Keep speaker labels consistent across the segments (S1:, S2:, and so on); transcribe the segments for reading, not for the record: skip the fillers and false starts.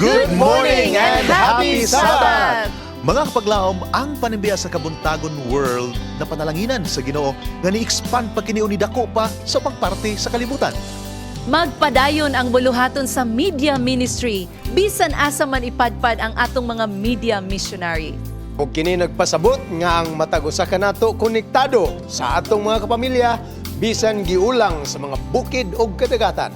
S1: Good morning and happy Sabbath!
S2: Mga kapaglaom, ang panimbiya sa Kabuntagon World na panalanginan sa Ginoo nga ni-expand pagkiniuni dako pa sa pagparte sa kalibutan.
S1: Magpadayon ang buluhaton sa media ministry, bisan asa man ipadpad ang atong mga media missionary.
S3: O kini nagpasabot nga ang matag usa ka nato konektado sa atong mga kapamilya bisan giulang sa mga bukid ug kadagatan.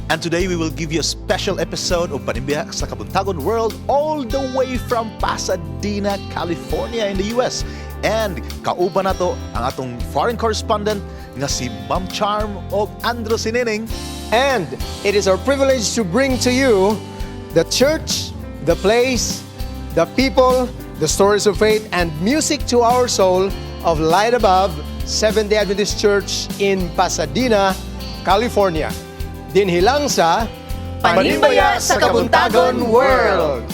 S2: And today we will give you a special episode of Panimbiya sa Kabuntagon World all the way from Pasadena, California in the US. And kauban nato ang atong foreign correspondent nga si Ma'am Charm of Andrew Sinining.
S3: And it is our privilege to bring to you the church, the place, the people, the stories of faith, and music to our soul of Light Above Seventh-day Adventist Church in Pasadena, California. Dinhilang sa
S1: Panimbiya sa Kabuntagon World.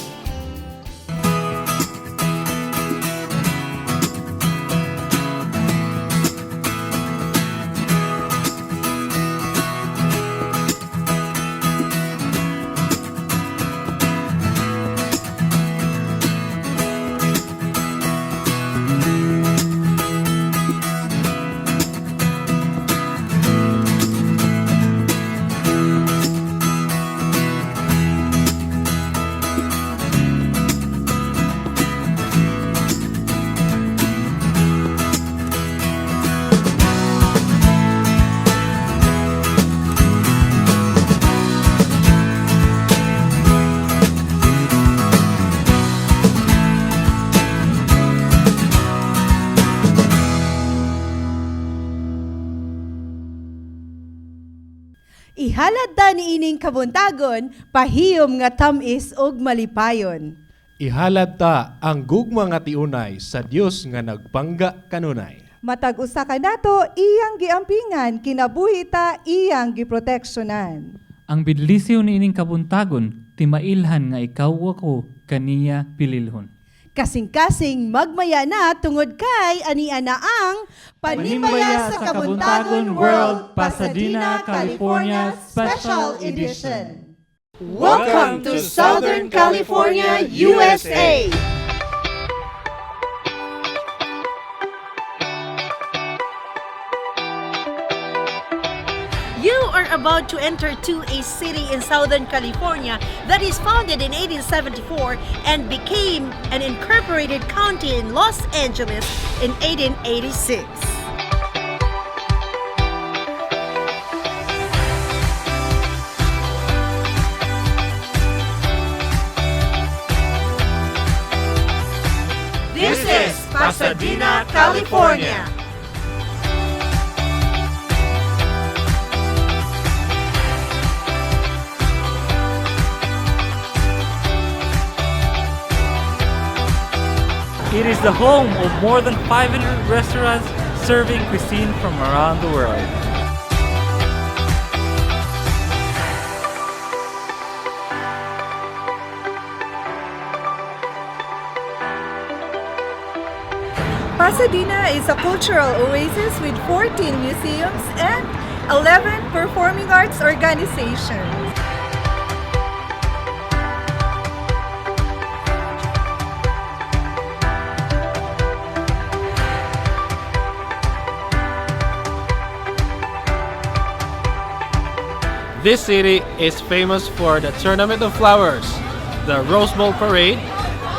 S4: Ihalad ta ni ining kabuntagon, pahiyom nga tamis og malipayon.
S5: Ihalad ta ang gugma nga tiunay sa Dios nga nagpangga kanunay.
S4: Matag usa ka nato iyang giampingan, kinabuhi ta iyang giproteksyonan.
S6: Ang bidlisiw ni ining kabuntagon, timailhan nga ikaw ako kaniya pililhon.
S4: Kasing-kasing magmaya na tungod kay ania na ang Panimbiya sa Kabuntagon World, Pasadena, California Special Edition.
S1: Welcome to Southern California, USA! You are about to enter to a city in Southern California that is founded in 1874 and became an incorporated county in Los Angeles in 1886. This is Pasadena, California.
S6: It is the home of more than 500 restaurants serving cuisine from around the world.
S4: Pasadena is a cultural oasis with 14 museums and 11 performing arts organizations.
S7: This city is famous for the Tournament of Flowers, the Rose Bowl Parade,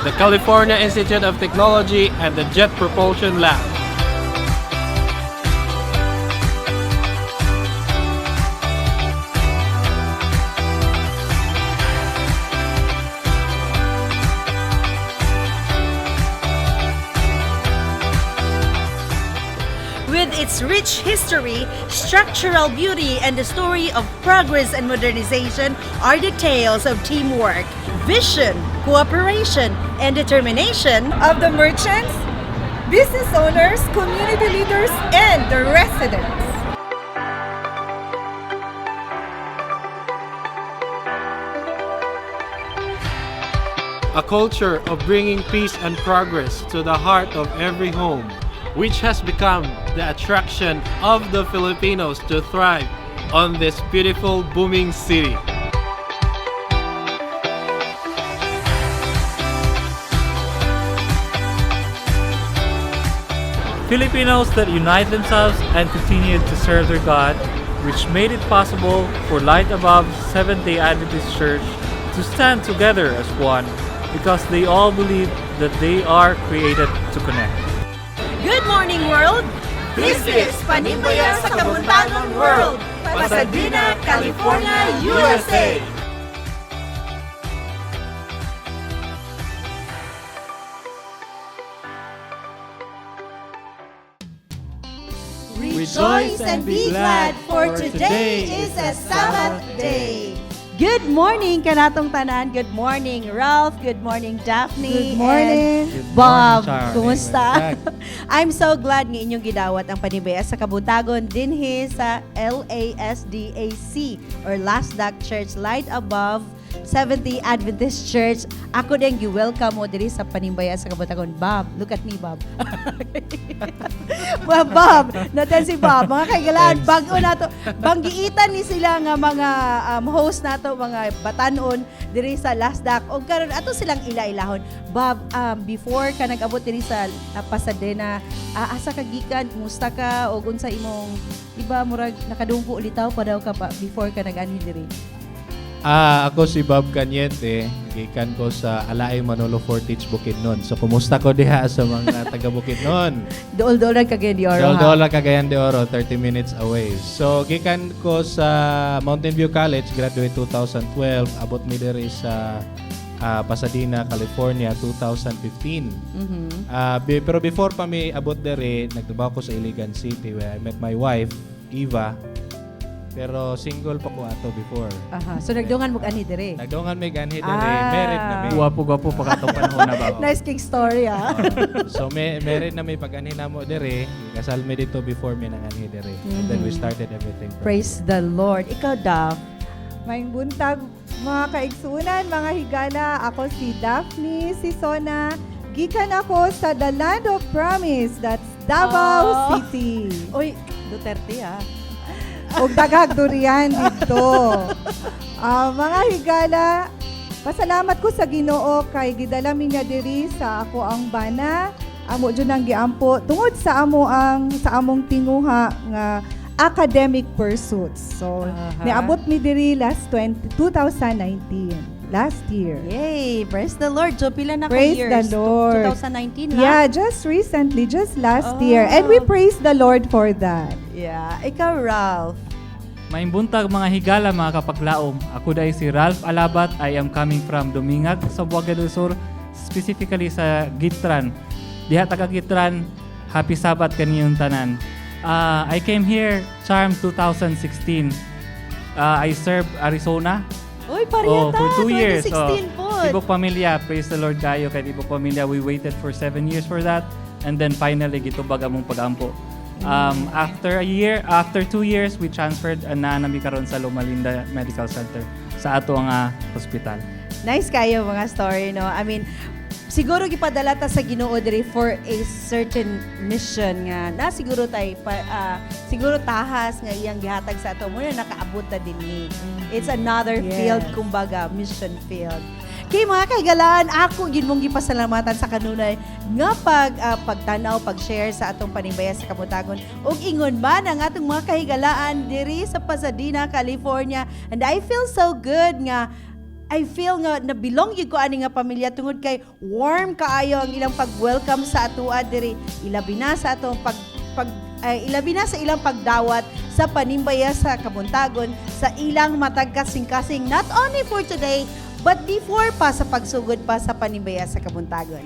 S7: the California Institute of Technology, and the Jet Propulsion Lab.
S1: With its rich history, structural beauty, and the story of progress and modernization are the tales of teamwork, vision, cooperation, and determination
S4: Of the merchants, business owners, community leaders, and the residents.
S7: A culture of bringing peace and progress to the heart of every home, which has become the attraction of the Filipinos to thrive on this beautiful, booming city.
S6: Filipinos that unite themselves and continued to serve their God, which made it possible for Light Above Seventh-day Adventist Church to stand together as one because they all believe that they are created to connect.
S1: Good morning, world! This is Panimbaya sa Kabuntagon World, Pasadena, California, USA! Rejoice and be glad, for today is a Sabbath day. Good morning, kanatong tanan. Good morning, Ralph. Good morning, Daphne.
S4: Good morning.
S1: And
S6: Good
S1: Bob,
S6: morning, Char.
S1: kumusta?
S5: Welcome
S1: I'm so glad nga inyong gidawat ang panibaya sa Kabuntagon dinhi sa LASDAC or Lasdak Church Light Above Seventh-day Adventist Church. Ako din gi-welcome mo diri sa panibaya sa Kabuntagon. Bob, look at me, Bob. Bob, natin si Bob. Mga kaigalaan, bago na to. Banggiitan ni sila nga mga host nato, mga batanon diri sa Lasdak. O karon ato silang ila-ilahon. Bob, before ka nag-abot diri sa Pasadena, asa ka gikan, kumusta ka o unsa imong iba murag nakadunggo ulitaw pa daw ka pa before ka nag-anhi diri?
S5: Ako si Bob Cañete, gikan ko sa Alaay Manolo Fortich Bukidnon. So kumusta ko diha sa mga taga Bukidnon?
S1: Dool-dool lang Cagayan de Oro.
S5: Dool lang Cagayan de Oro, 30 minutes away. So gikan ko sa Mountain View College, graduate 2012, abot mi diri sa Pasadena, California 2015. Pero before pa mi abot diri, nagtrabaho ko sa Iligan City where I met my wife, Eva. Pero single pa ko ato before.
S1: Aha. So nagdungan mo ani diri.
S5: Nagdungan may ganhi diri,
S1: Ah.
S5: married na may.
S6: Guwapo-guwapo pa katong panahon na ba?
S1: Nice king story
S5: So married na may pag-anhi na mo diri, kasal mi dito before mi nanganhi diri. And then we started everything. from
S1: Praise the Lord. Ikaw, Dav.
S4: Maayong buntag, mga kaigsunan, mga higala. Ako si Daphne Sisona. Gikan ako sa The Land of Promise. That's Davao City.
S1: Uy, Duterte
S4: Og daghag durian dito. Mga higala, pasalamat ko sa Ginoo kay gidala mi niya diri sa ako ang bana. Amo jud ang giampo tungod sa among tinguha nga academic pursuits. So, niabot mi diri last 2019. Last year.
S1: Yay! Praise the Lord. So, pila na
S4: Praise
S1: years?
S4: the Lord.
S1: 2019 lang?
S4: Yeah, just recently, just last year. And we praise the Lord for that.
S1: Yeah. Ikaw, Ralph.
S6: Maayong buntag mga higala, mga kapaglaom. Ako dahil si Ralph Alabat. I am coming from Dumingag sa Buaga del Sur, specifically sa Gitran. Diha taga Gitran, happy Sabbath kaniyong tanan. I came here, Charm 2016. I served Arizona.
S1: Uy, parehata.
S6: for 2 years.
S1: 2016 po.
S6: Tibok Pamilya, praise the Lord kayo kay Tibok Pamilya. We waited for 7 years for that. And then finally, gitubag among pag-ampo. After 2 years, we transferred na nami karon sa Loma Linda Medical Center sa ato nga hospital.
S1: Nice kayo mga story, no? I mean, siguro gipadala ta sa Ginoo diri for a certain mission nga na siguro siguro tahas nga iyang gihatag sa ato muna nakaabot ta dinhi. It's another field, kumbaga, mission field. Kay mga kaigalaan, ako gid mong gipasalamatan sa kanunay nga pagtanaw, pag-share sa atong panibaya sa Kabuntagon ug ingon man ang atong mga kahigalaan diri sa Pasadena, California. And I feel so good nga na belong yun ko ani nga pamilya tungod kay warm kaayo ang ilang pag-welcome sa atoa diri. Ilabi na sa atong ilabi na sa ilang pagdawat sa panimbaya sa Kabuntagon sa ilang matag kasing-kasing not only for today but before pa sa pagsugod pa sa panimbaya sa Kabuntagon.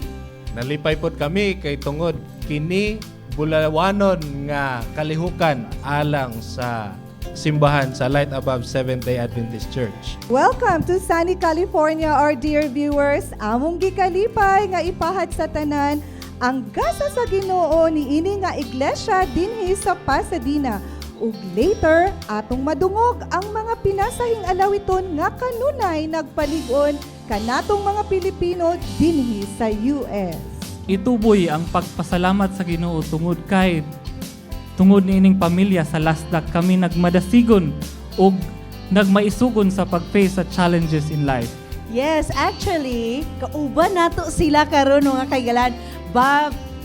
S5: Nalipay pod kami kay tungod kini bulawanon nga kalihukan alang sa simbahan sa Light Above Seventh-day Adventist Church.
S4: Welcome to sunny California, our dear viewers. Among gikalipay nga ipahad sa tanan ang gasa sa Ginoo ni ini nga iglesia dinhi sa Pasadena. Ug later, atong madungog ang mga pinasahing alawiton nga kanunay nagpalig-on kanatong mga Pilipino dinhi sa US.
S6: Ituboy ang pagpasalamat sa Ginoo tungod niining pamilya sa Lasdak kami nagmadasigon ug nagmaisugon sa pag-face sa challenges in life.
S1: Yes, actually, kauban nato sila karon mga kaigalan.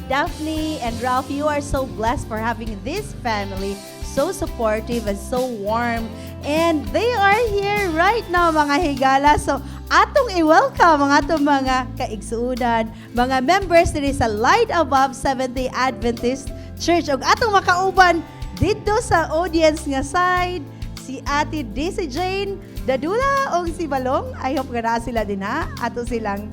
S1: Daphne and Ralph, you are so blessed for having this family, so supportive and so warm. And they are here right now, mga higala. So, atong i-welcome ang atong mga kaigsuunan, mga members diri sa Light Above Seventh-day Adventist Church. Og atong makauban dito sa audience nga side, si Ate Daisy Jane Dadula o si Balong. I hope nga sila din ha. Ato silang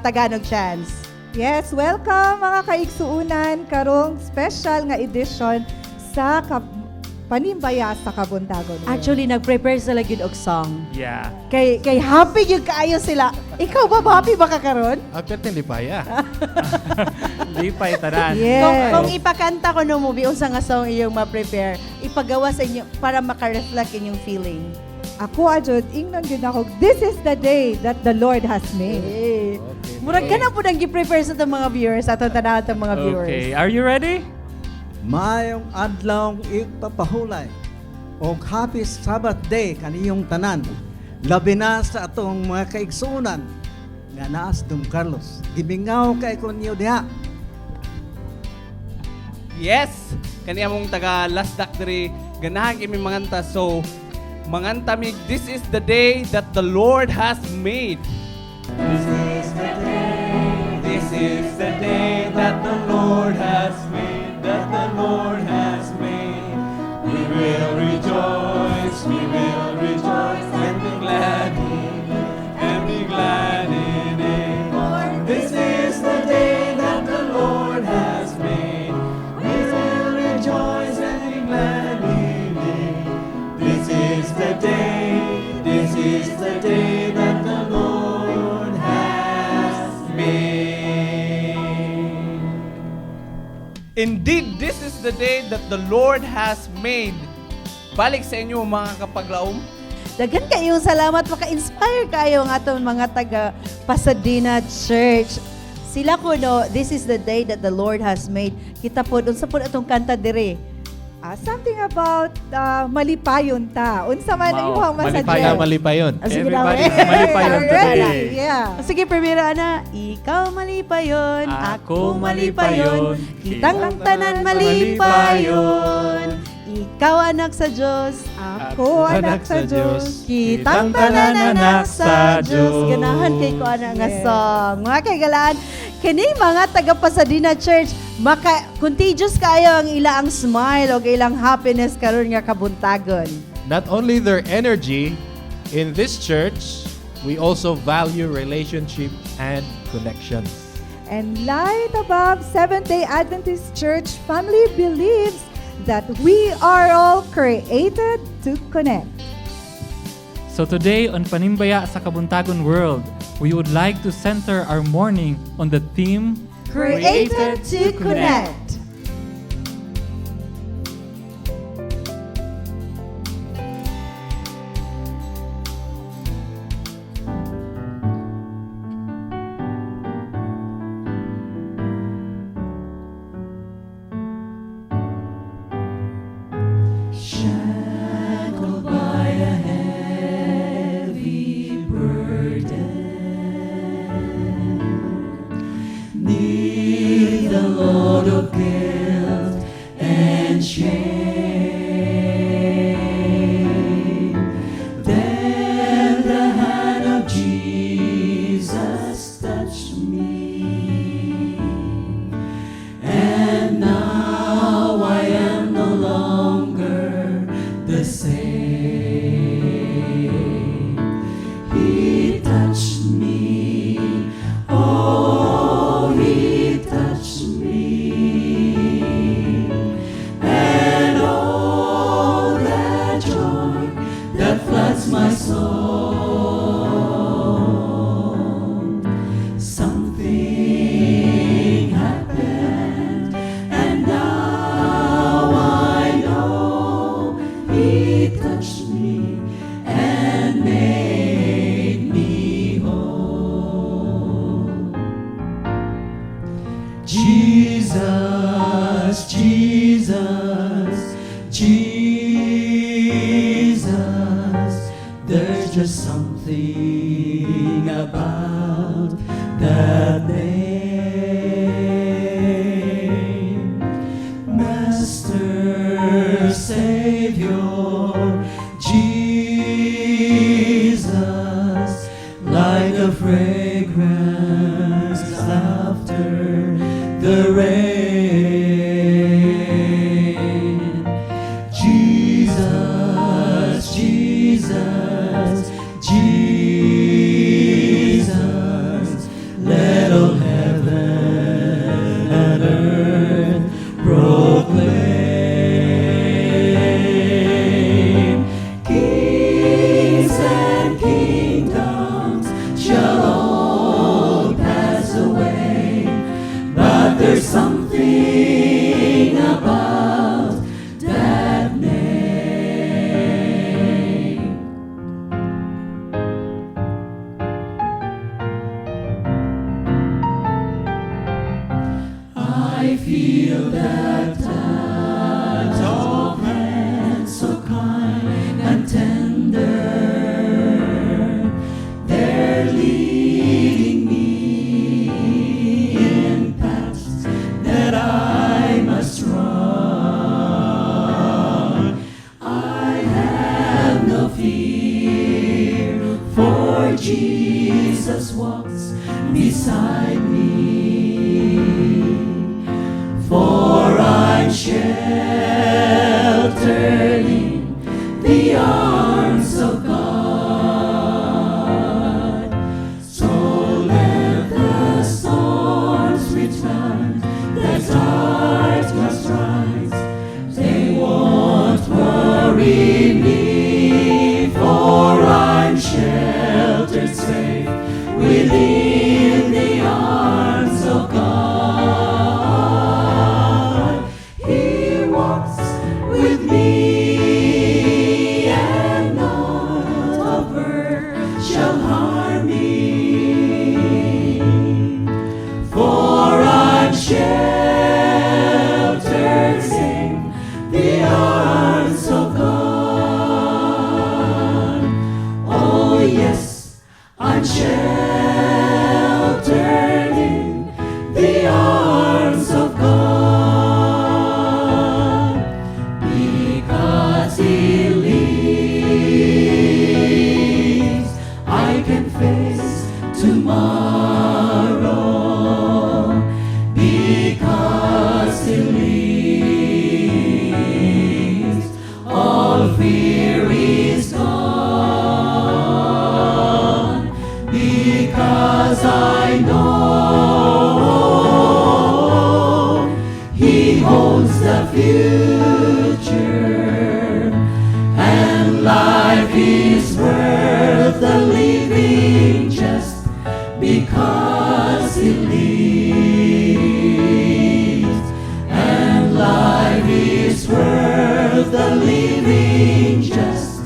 S1: Tagalog chance.
S4: Yes, welcome mga kaigsuunan karong special nga edition sa Panimbaya sa Kabuntagon.
S1: Actually, nag-prepare sila gyud og song.
S6: Yeah.
S1: Kay happy gyud kaayo sila. Ikaw ba happy ba ka karon?
S5: Apet hindi pa ya.
S6: Lipay tanan.
S4: Yes.
S1: Kung ipakanta ko no movie unsa nga song iyong ma-prepare, ipagawa sa inyo para maka-reflect inyong feeling.
S4: Ako ajud ingnon gyud ako, this is the day that the Lord has made.
S1: Murag ka na po nang gi-prepare sa itong mga viewers, atong tanaw itong mga viewers.
S6: Okay, are you ready?
S8: Maayong adlaw ipapahulay o happy Sabbath day kaniyong tanan. Labi na sa atong mga kaigsunan nga naas Dom Carlos. Gibingaw kay kunyo diha.
S9: Yes, kaniya mong taga last diri ganahan kimi manganta. So manganta mi, this is the day that the Lord has made. This is the day. This is the day that the Lord has made. That the Lord has made. We will rejoice and be glad in it, and be glad in it. This is the day that the Lord has made. We will rejoice and be glad in it. This is the day that the Lord has made. Indeed, this is the day that the Lord has made. Balik sa inyo mga kapaglaom.
S1: Daghan kayong salamat, maka-inspire kayo ang atong mga taga Pasadena Church. Sila ko no, this is the day that the Lord has made. Kita po, unsa po atong kanta dire.
S4: Something about malipayon ta. Unsa man ang imong
S5: Malipaya,
S4: masadya?
S5: malipayon.
S1: Sige na,
S6: Everybody
S1: eh.
S6: malipayon
S4: Ready?
S6: today.
S4: Yeah.
S1: Sige, primero ana, ikaw malipayon, ako malipayon, kitang ang tanan malipayon. Ikaw anak sa Diyos,
S4: Ako anak sa Diyos.
S1: kitang tanan anak sa Diyos. Ganahan kay ko ana nga song. Mga kaigalaan, kini mga taga Pasadena Church, contagious kayo ang ilang smile o ilang happiness karon nga kabuntagon.
S5: Not only their energy, in this church, we also value relationship and connections.
S4: And Light Above Seventh-day Adventist Church family believes that we are all created to connect.
S6: So today on Panimbaya sa Kabuntagon World, we would like to center our morning on the theme
S4: Created to connect.
S9: There's just something about that name.
S10: the fragrance after the rain. Jesus, Jesus, Jesus, let all heaven and earth proclaim. Kings and kingdoms shall all pass away, but there's something about that name. I feel that touch of hands so kind and tender. They're leading me in paths that I must run. I have no fear, for Jesus walks beside me. For I'm sheltered in the arms of God. So let the storms return, the dark must rise. They won't worry me, for I'm sheltered safe within the arms of God. He walks with me, and none of earth shall harm me. For I'm sheltered in the arms of God. Oh yes, I'm sheltered in the arms of God, because He lives. I can face tomorrow, because He lives. All fear is gone, because I know He holds the future, and life is worth the living just because He lives. And life is worth the living just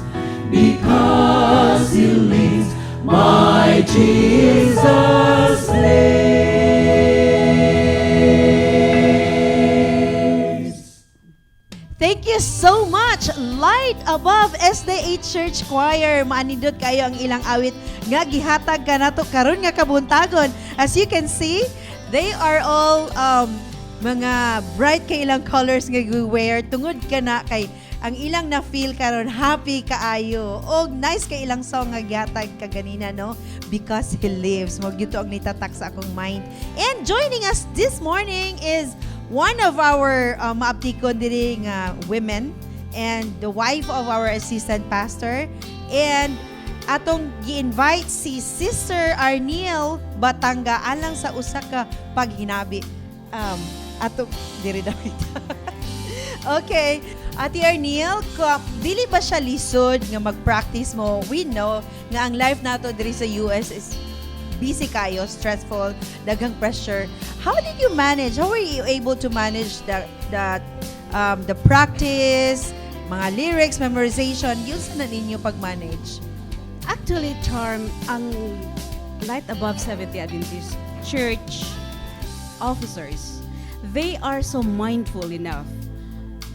S10: because He lives. My Jesus lives.
S1: Thank you so much, Light Above SDA Church Choir. Maanindot kayo ang ilang awit nga gihatag ka nato karon nga kabuntagon. As you can see, they are all mga bright kay ilang colors nga gi-wear tungod ka na kay ang ilang na feel karon happy kaayo. Og nice kay ilang song nga gihatag ka ganina, no? Because He lives. Mo gyud ang nitatak sa akong mind. And joining us this morning is one of our maaptikon diri nga women and the wife of our assistant pastor, and atong gi-invite si Sister Arniel Batanga alang sa usa ka paghinabi. Ato diri David. Okay, Ate Arniel, dili ba siya lisod nga mag-practice mo? We know nga ang life nato diri sa US is busy kayo, stressful, daghang pressure. How did you manage? How were you able to manage the practice, mga lyrics, memorization? Yun sa na ninyo pag-manage?
S11: Actually, Charm, ang Light Above 70 Adventist Church officers, they are so mindful enough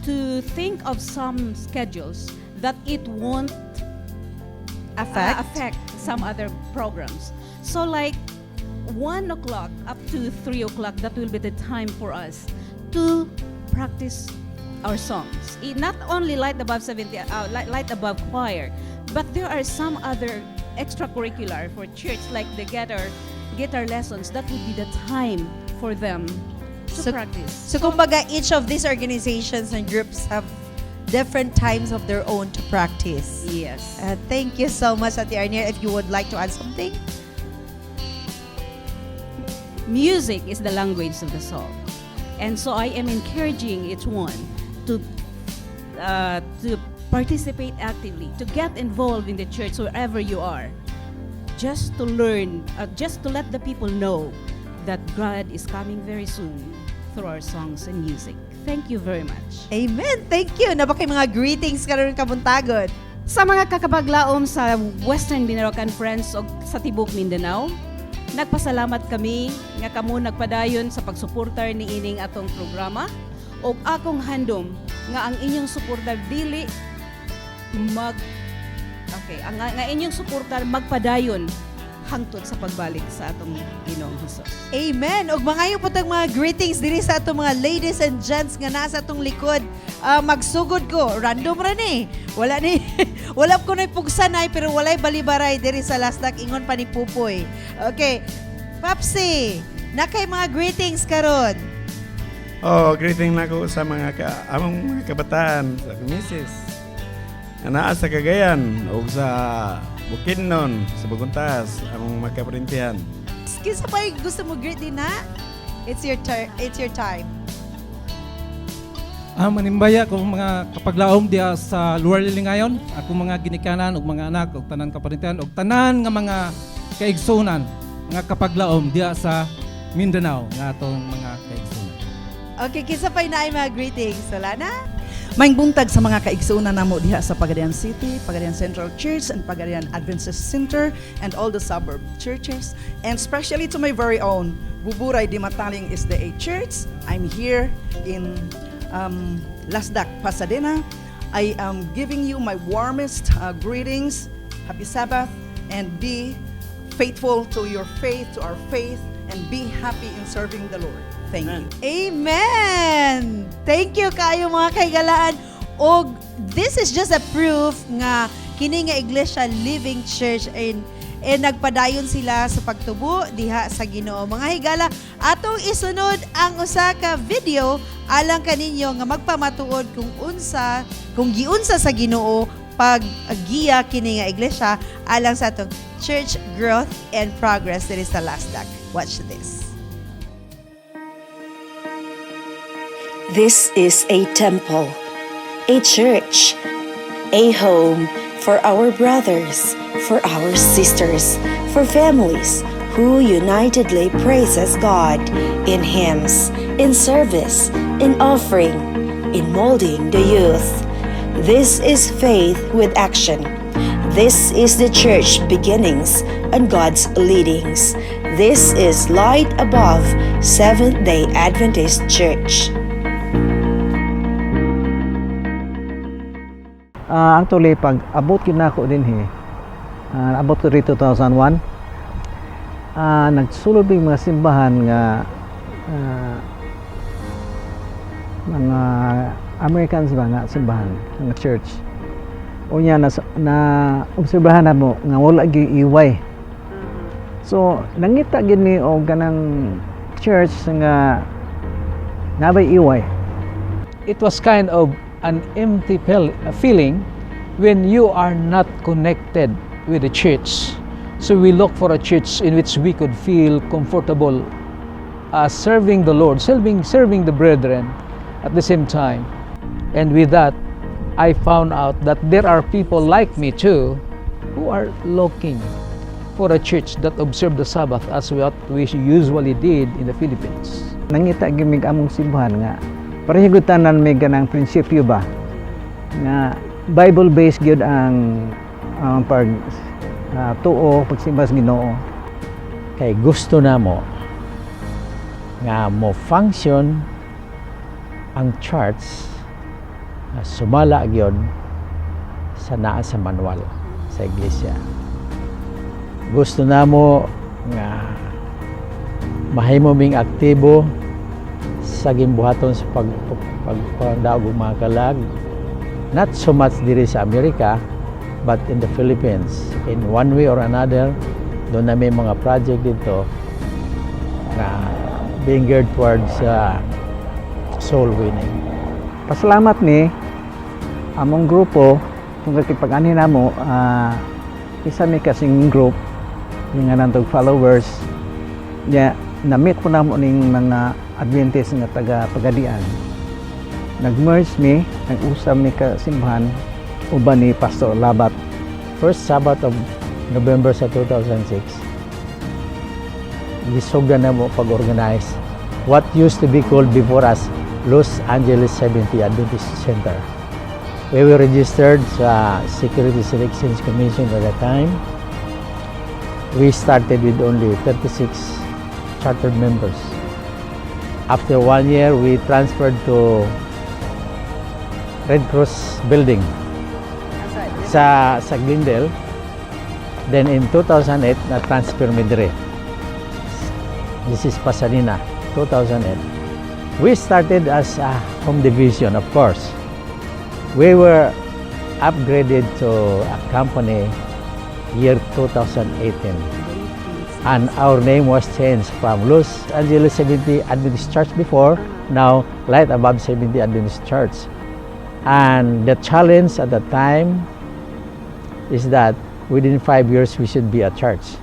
S11: to think of some schedules that it won't affect some other programs. So like 1 o'clock up to 3 o'clock, that will be the time for us to practice our songs. Not only Light Above 70, Light Above Choir, but there are some other extracurricular for church, like the guitar lessons, that would be the time for them to practice.
S1: So kumbaga, each of these organizations and groups have different times of their own to practice.
S11: Yes.
S1: Thank you so much, Ate Arnia. If you would like to add something?
S11: Music is the language of the soul. And so I am encouraging each one to participate actively, to get involved in the church wherever you are, just to learn, just to let the people know that God is coming very soon through our songs and music. Thank you very much.
S1: Amen. Thank you. Nabakay mga greetings karon kabuntagon.
S11: Sa mga kakapaglaom sa Western Binaro Conference o sa Tibok Mindanao, nagpasalamat kami nga kamo nagpadayon sa pagsuportar ni ining atong programa o akong handom nga ang inyong suportar dili nga inyong suportar magpadayon hangtod sa pagbalik sa atong Ginoong Hesus.
S1: Amen. Og mga po tag mga greetings diri sa atong mga ladies and gents nga nasa atong likod. Magsugod ko, random ra ni. Wala ko na pugsanay pero walay balibaray diri sa Lasdak ingon pa ni Pupoy. Okay. Papsi, nakay mga greetings karon.
S12: Oh, greeting na ko sa among mga kabataan, sa misis. Naa sa Cagayan o sa Bukidnon, sa Baguntas, among mga kaparintihan.
S1: Kisa pa gusto mo greet din ha? It's your time.
S13: Manimbaya ko mga kapaglaom diya sa lugar Lilingayon, ako mga ginikanan ug mga anak ug tanan kaparintihan ug tanan nga mga kaigsunan, mga kapaglaom diya sa Mindanao nga atong mga kaigsunan.
S1: Okay, kisa pa na mga greetings. Wala na?
S14: Maing buntag sa mga kaigsunan namo diha sa Pagadian City, Pagadian Central Church, and Pagadian Adventist Center, and all the suburb churches, and especially to my very own Buburay Dimataling SDA Church. I'm here in Lasdak, Pasadena. I am giving you my warmest greetings. Happy Sabbath, and be faithful to your faith, to our faith, and be happy in serving the Lord. Thank you.
S1: Amen! Thank you kayo mga kaigalaan. Og this is just a proof nga kini nga Iglesia Living Church and nagpadayon sila sa pagtubo diha sa Ginoo. Mga higala, atong isunod ang usa ka video alang kaninyo nga magpamatuod kung giunsa sa Ginoo paggiya kini nga iglesia alang sa atong church growth and progress diri sa Lasdak. Watch this.
S15: This is a temple, a church, a home for our brothers, for our sisters, for families who unitedly praises God in hymns, in service, in offering, in molding the youth. This is faith with action. This is the church beginnings and God's leadings. This is Light Above Seventh-day Adventist Church.
S8: Actually, pag abot yun na ako din abot ko rin 2001, nagsulod yung mga simbahan nga mga Americans ba nga simbahan, nga church. O niya, na obserbahan na mo nga wala gyud iway. So, nangita gid ni og kanang church nga nabay iway.
S16: It was kind of an empty feeling when you are not connected with the church. So we look for a church in which we could feel comfortable serving the Lord, serving the brethren at the same time. And with that, I found out that there are people like me too who are looking for a church that observe the Sabbath as what we usually did in the Philippines.
S8: Nangita gimig among simbahan nga parehigutan may ganang prinsipyo ba nga Bible-based gyud ang pag tuo pagsimba sa Ginoo.
S16: Kay gusto namo nga mo function ang church na sumala gyud sa naa sa manual sa iglesia. Gusto namo nga mahimo ming aktibo sa gimbuhaton sa pagdaog mga kalag, not so much diri sa Amerika But in the Philippines, in one way or another, doon na may mga project dito na being geared towards soul winning.
S17: Pasalamat ni among grupo kung kakipag-ani na mo, isa may kasing group nga nantog followers niya, na-meet ko na mo ning mga Adventist nga taga-Pagadian. Nag-merge mi, nag-usap mi kasimbahan uban ni Pastor Labat.
S16: First Sabbath of November sa 2006, gisugdan na mo pag-organize what used to be called before as Los Angeles Seventh Adventist Center. We were registered sa Security Selections Commission at the time. We started with only 36 chartered members. After 1 year, we transferred to Red Cross building sa Glendale. Then in 2008, na-transfer mi dire. This is Pasadena, 2008. We started as a home division, of course. We were upgraded to a company year 2018. And our name was changed from Los Angeles 70 Adventist Church before, now Light Above 70 Adventist Church. And the challenge at the time is that within 5 years we should be a church.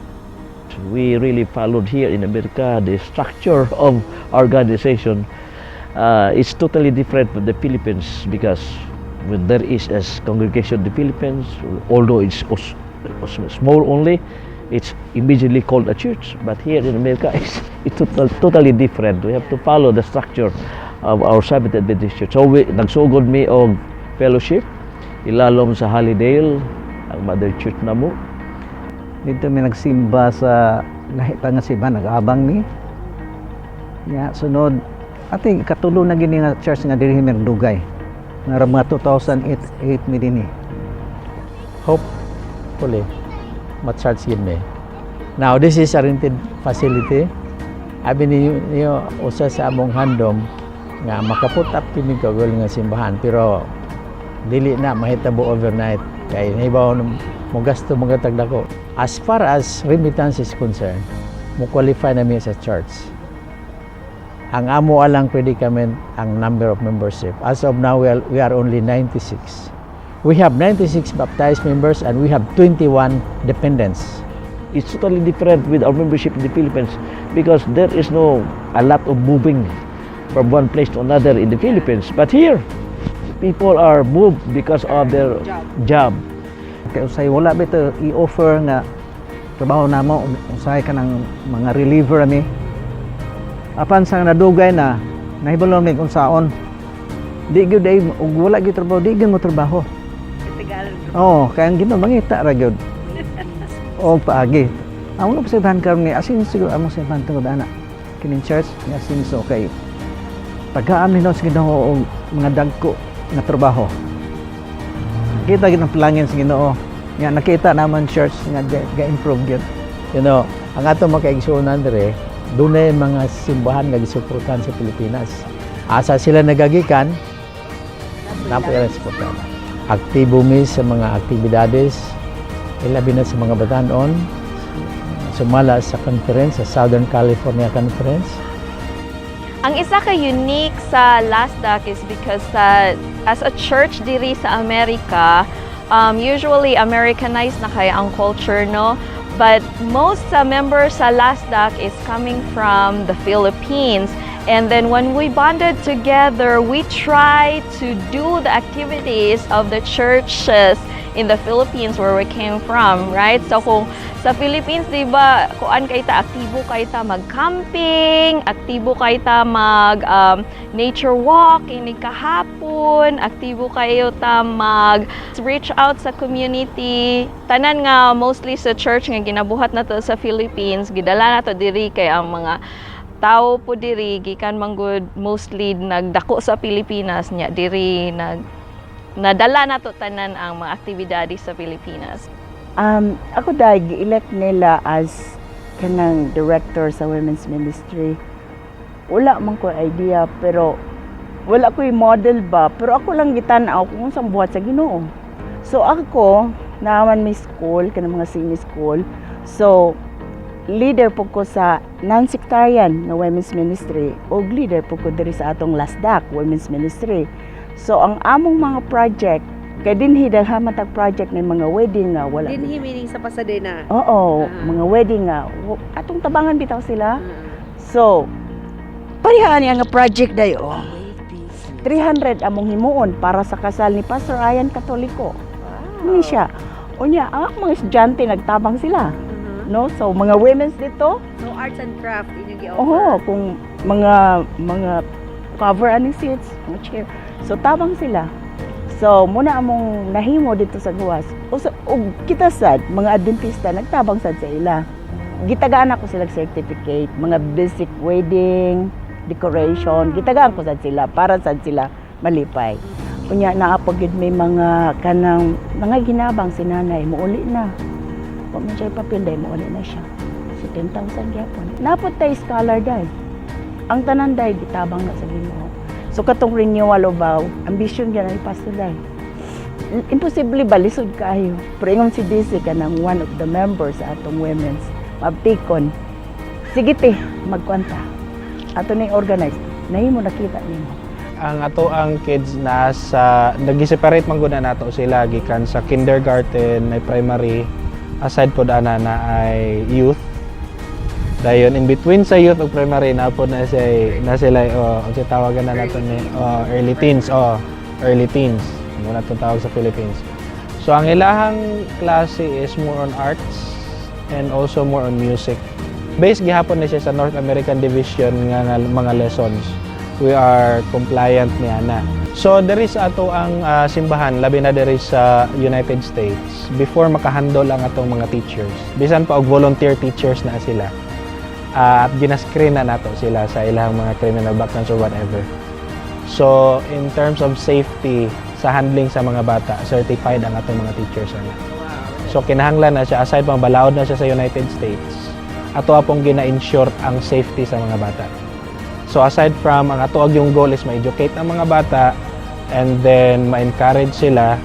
S18: We really followed here in America the structure of organization. It's totally different from the Philippines because when there is a congregation in the Philippines, although it's small only, it's immediately called a church. But here in America, it's totally different. We have to follow the structure of our Seventh Adventist Church. So nagsugod mi og fellowship ilalom sa Hollydale, ang mother church namo.
S17: Dito mi nagsimba sa lahita nga simba, nag-abang mi. Ya, sunod ating katulo na gini nga church nga diri mi dugay. Nga mga 2008 mi dinhi.
S16: Hopefully, ma-charge yun me. Now, this is a rented facility. Abi niyo usa sa among handom nga makaput up kini kagol nga simbahan, pero dili na mahitabo overnight kay hibaw mo gasto mga tagdako. As far as remittance is concerned, mo qualify na mi sa church. Ang amo alang predicament ang number of membership. As of now, we are only 96. We have 96 baptized members and we have 21 dependents.
S18: It's totally different with our membership in the Philippines because there is no a lot of moving from one place to another in the Philippines. But here, people are moved because of their job.
S17: Kaya usay wala bito i-offer nga trabaho namo, usay ka ng mga reliever ani. Apan sang nadugay na nahibalo mi kung saon. Di gyud ay wala gyud trabaho, di gyud mo trabaho. Oh, kaya ang ginamangita ra gyud. O paagi. Amo pa sa karon ni asin siguro amo sa tungod ana. Kining church nga asin so kay tagaan ni sa Ginoo og mga dagko nga trabaho. Kita gyud ang plangin sa Ginoo. Nga nakita naman church nga ga-improve gyud.
S16: You know, ang ato makaigsuonan dire, dunay mga simbahan nga gisuportahan sa Pilipinas. Asa sila nagagikan, napo ila suportahan. Aktibo mi sa mga aktibidades, ilabi na sa mga batanon, sumala sa conference, sa Southern California Conference.
S19: Ang isa ka unique sa LASDAC is because as a church diri sa Amerika, usually Americanized na kaya ang culture, no? But most members sa LASDAC is coming from the Philippines. And then when we bonded together, we try to do the activities of the churches in the Philippines where we came from, right? So kung sa Philippines, di ba, kuan kay ta, aktibo kay ta mag-camping, aktibo kay ta mag-nature walk, ini kahapon, aktibo kayo ta mag-reach out sa community. Tanan nga, mostly sa church nga ginabuhat na to sa Philippines, gidala na to diri kay ang mga tao po diri gikan manggod mostly nagdako sa Pilipinas nya diri nadala na to tanan ang mga aktibidades sa Pilipinas.
S20: Ako dahil gi-elect nila as kanang director sa women's ministry. Wala man ko idea pero wala ko model ba pero ako lang gitan-aw kung unsang buhat sa Ginoo. So ako naaman may school, kanang mga senior school. So, leader po ko sa non-sectarian na women's ministry o leader po ko diri sa atong LASDAC women's ministry. So, ang among mga project, kay dinhi daghan matag project ng mga wedding nga wala.
S1: Dinhi meaning sa Pasadena.
S20: Oo, mga wedding nga atong tabangan bitaw sila. So, parihaan niya nga project dayo. 300 among himuon para sa kasal ni Pastor Ayan Katoliko. Ni siya. Unya, ang mga estudyante nagtabang sila. No? So, mga women's dito.
S1: So, arts and craft inyong gi-offer.
S20: Oo, kung mga cover aning seats, mga chair. So, tabang sila. So, muna among nahimo dito sa gawas. O kita sad, mga Adventista, nagtabang sad sa ila. Gitagaan ako sila certificate, mga basic wedding, decoration, gitagaan ko sad sila para sad sila malipay. Kunya naapag yun may mga kanang mga ginabang si nanay, muuli na. Kung man siya papel dahil muuli na siya. So 10,000 gyapon. Napot tayo scholar dahil. Ang tanan dahil gitabang na sa Ginoo. So katong renewal of vow, ambition yan ang pastor dahil. Imposible ba lisod kayo? Pero ingon si DC ka ng one of the members sa atong women's mabtikon. Sige te, magkwanta. Ato ning organize. Nahimo nakita nimo.
S5: Ang ato ang kids nag-separate man gud na nato sila gikan sa kindergarten ay primary, aside po ana na ay youth. Dayon in between sa youth ug primary na po na sila unsa tawagan na nato ni early teens muna to tawag sa Philippines. So ang ilahang klase is more on arts and also more on music. Based gihapon na siya sa North American Division nga mga lessons. We are compliant ni ana. So there is ato ang simbahan labi na there is sa United States before makahandle ang atong mga teachers. Bisan pa og volunteer teachers na sila. At gina-screen na nato sila sa ilang mga criminal backgrounds or whatever. So in terms of safety sa handling sa mga bata, certified ang atong mga teachers ana. So kinahanglan na siya aside pang balaod na siya sa United States. Ato apong gina-ensure ang safety sa mga bata. So aside from ang ato yung goal is ma-educate ang mga bata and then ma-encourage sila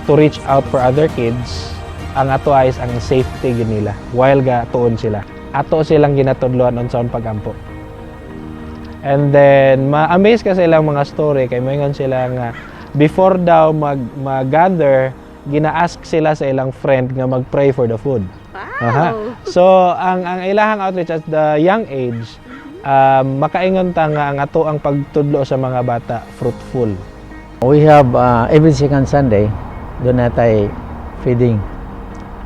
S5: to reach out for other kids, ang ato is ang safety gyud nila while tuon sila. Ato silang ginatudloan unsaon pagampo. And then ma-amaze ka sa ilang mga story kay moingon sila nga before daw mag-gather, gina-ask sila sa ilang friend nga mag-pray for the food. Wow. So ang ilahang outreach at the young age, makaingon ta nga ang ato ang pagtudlo sa mga bata fruitful.
S16: We have every second Sunday doon natay feeding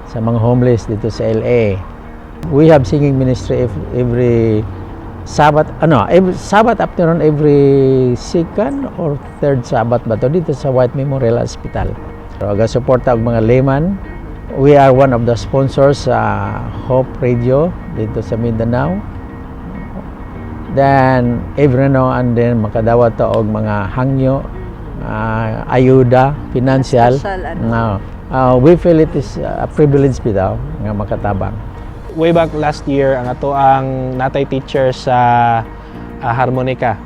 S16: sa mga homeless dito sa LA. We have singing ministry every Sabbath, every Sabbath afternoon, every second or third Sabbath ba to dito sa White Memorial Hospital. So, aga-suporta og mga layman. We are one of the sponsors sa Hope Radio dito sa Mindanao. Then every now and then makadawat ta og mga hangyo, ayuda, financial. We feel it is a privilege bitaw nga makatabang.
S5: Way back last year, ang ato ang natay teacher sa harmonica.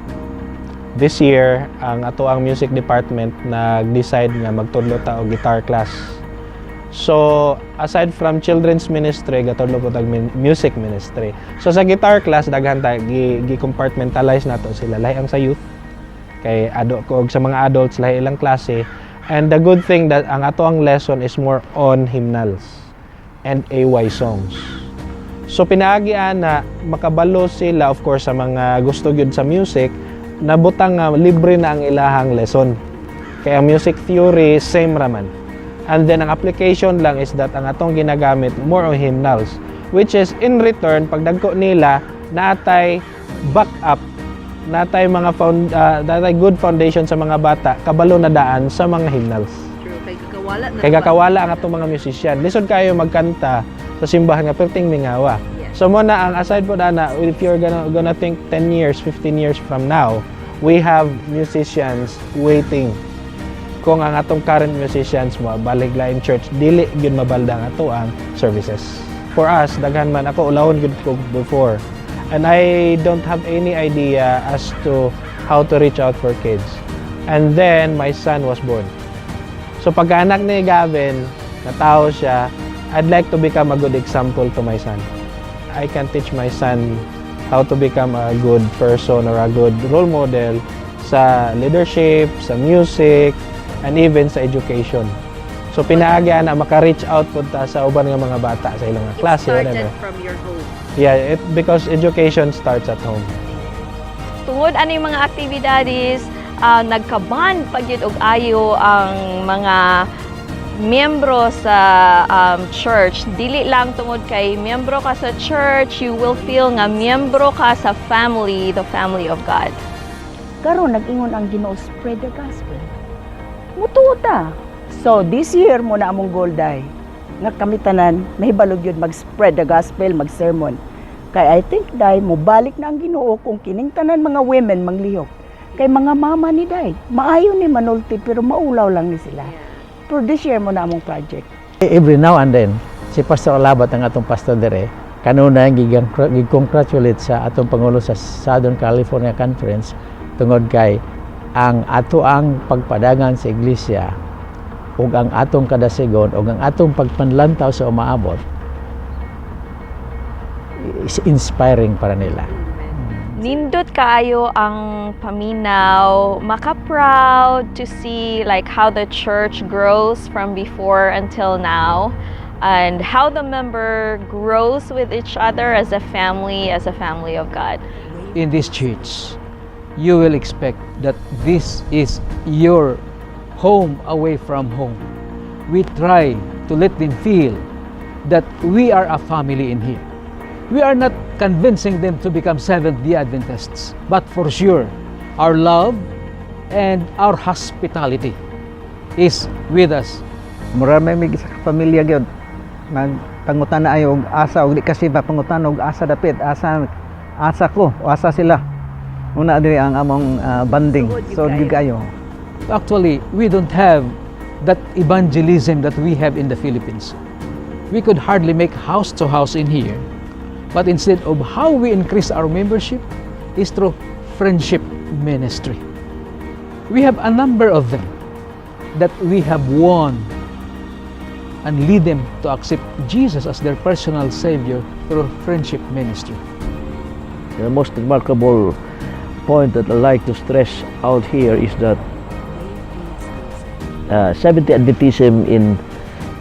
S5: This year, ang ato ang music department nag-decide nga magtudlo ta og guitar class. So, aside from children's ministry, gatudlo po tag music ministry. So sa guitar class daghan ta gi-compartmentalize nato sila lahi ang sa youth kay og sa mga adults lahi ilang klase. And the good thing that ang ato ang lesson is more on hymnals and AY songs. So pinaagian na makabalo sila of course sa mga gusto gyud sa music, nabutang libre na ang ilahang lesson. Kaya music theory same raman. And then ang application lang is that ang atong ginagamit more on hymnals, which is in return pag dagko nila natay backup, natay mga natay good foundation sa mga bata kabalo na daan sa mga hymnals.
S1: True, kay
S5: kakawala ang atong mga musician. Lisod kayo magkanta sa simbahan nga perting mingawa. So mo na ang aside po na if you're gonna think 10 years, 15 years from now, we have musicians waiting. Kung ang atong current musicians mo balik lain church, dili gyud mabalda ang ato ang services. For us, daghan man ako ulahon gyud ko before. And I don't have any idea as to how to reach out for kids. And then my son was born. So pagkaanak ni Gavin,
S16: na tao siya, I'd like to become a good example to my son. I can teach my son how to become a good person or a good role model sa leadership, sa music, and even sa education. So pinaagya na maka-reach out punta sa uban nga mga bata sa ilang mga klase.
S19: Started from your home.
S16: Yeah, because education starts at home.
S19: Tungod ano yung mga activities, nagkaban pagyud og ayo ang mga miyembro sa church. Dili lang tungod kay miyembro ka sa church, you will feel nga miyembro ka sa family, the family of God.
S20: Karon nag-ingon ang Ginoo, spread the gospel. Mutuo ta. So this year mo na among goal day nga kami tanan mahibalog yun mag-spread the gospel, mag-sermon. Kay I think day mo balik na ang Ginoo kung kining tanan mga women manglihok. Kay mga mama ni day, maayo ni manulti pero maulaw lang ni sila. Pero this year mo na among project.
S16: Every now and then, si Pastor Alabat ang atong pastor dire, kanuna gig-congratulate sa atong pangulo sa Southern California Conference tungod kay ang ato ang pagpadagan sa iglesia ug ang atong kadasigon ug ang atong pagpanlantaw sa umaabot is inspiring para nila.
S19: Nindot kaayo ang paminaw, maka-proud to see like how the church grows from before until now and how the member grows with each other as a family of God.
S16: In this church, you will expect that this is your home away from home. We try to let them feel that we are a family in here. We are not convincing them to become Seventh-day Adventists, but for sure, our love and our hospitality is with us.
S17: Mura may sa pamilya gyud. Nagpangutan na ayo og asa og di kasi mapangutan og asa dapit, asa ko, o asa sila. Una diri ang among banding. So di kayo.
S16: Actually, we don't have that evangelism that we have in the Philippines. We could hardly make house to house in here. But instead of how we increase our membership is through friendship ministry. We have a number of them that we have won and lead them to accept Jesus as their personal Savior through friendship ministry.
S18: The most remarkable point that I like to stress out here is that Seventh-day Adventism in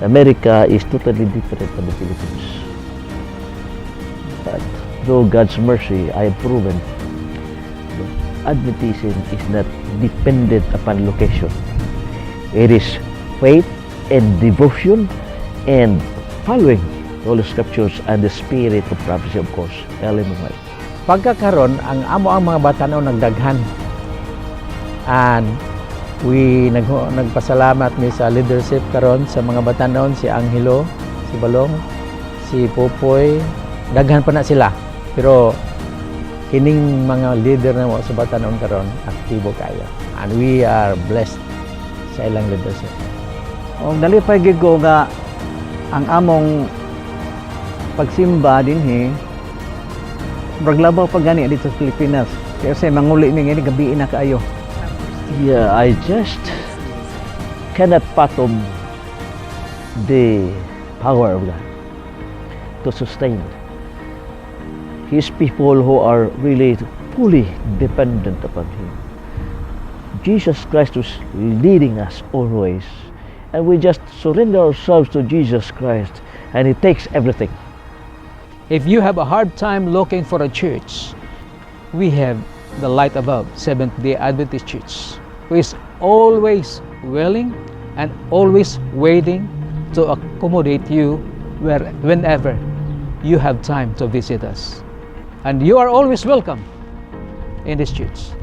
S18: America is totally different from the Philippines. But through God's mercy, I have proven that Adventism is not dependent upon location. It is faith and devotion and following all the scriptures and the spirit of prophecy, of course. Element.
S16: Pagkakaroon, ang mga batanaw nagdaghan. And nagpasalamat mi sa leadership karon sa mga batanon, si Angelo, si Balong, si Popoy, daghan pa na sila. Pero kining mga leader na mo sa batanon karon aktibo kayo. And we are blessed sa ilang leadership.
S17: Og nalipay gid ko nga ang among pagsimba dinhi braglabaw pa gani dito sa Pilipinas. Kasi manguli mi ngani gabi na kaayo.
S18: Yeah, I just cannot fathom the power of God to sustain His people who are really fully dependent upon Him. Jesus Christ was leading us always, and we just surrender ourselves to Jesus Christ, and He takes everything.
S16: If you have a hard time looking for a church, we have the Light Above Seventh-day Adventist Church, who is always willing and always waiting to accommodate you whenever you have time to visit us. And you are always welcome in this church.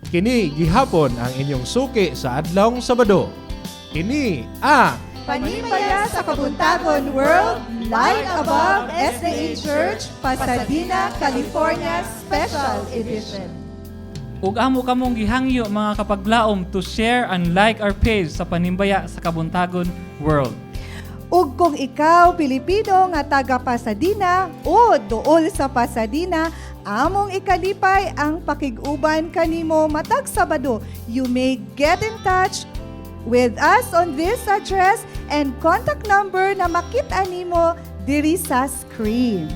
S5: Kini gihapon ang inyong suki sa adlawng Sabado. Kini
S4: Panimaya sa Kabuntagon World, Light Above SDA Church, Pasadena, California Special Edition.
S6: Ug amo kamong gihangyo mga kapaglaom to share and like our page sa Panimbaya sa Kabuntagon World.
S4: Ug kung ikaw Pilipino nga taga Pasadena o duol sa Pasadena, among ikalipay ang pakiguban kanimo matag Sabado. You may get in touch with us on this address and contact number na makita nimo diri sa screen.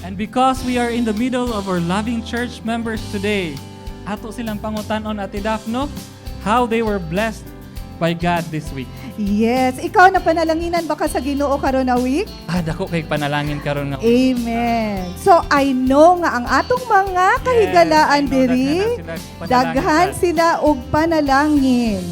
S6: And because we are in the middle of our loving church members today, ato silang pangutanon Ate Daphne, how they were blessed by God this week.
S4: Yes, ikaw na panalanginan baka sa Ginoo karon na week?
S6: Dako kay panalangin karon nga.
S4: Amen. So I know nga ang atong mga kahigalaan diri, daghan sila og panalangin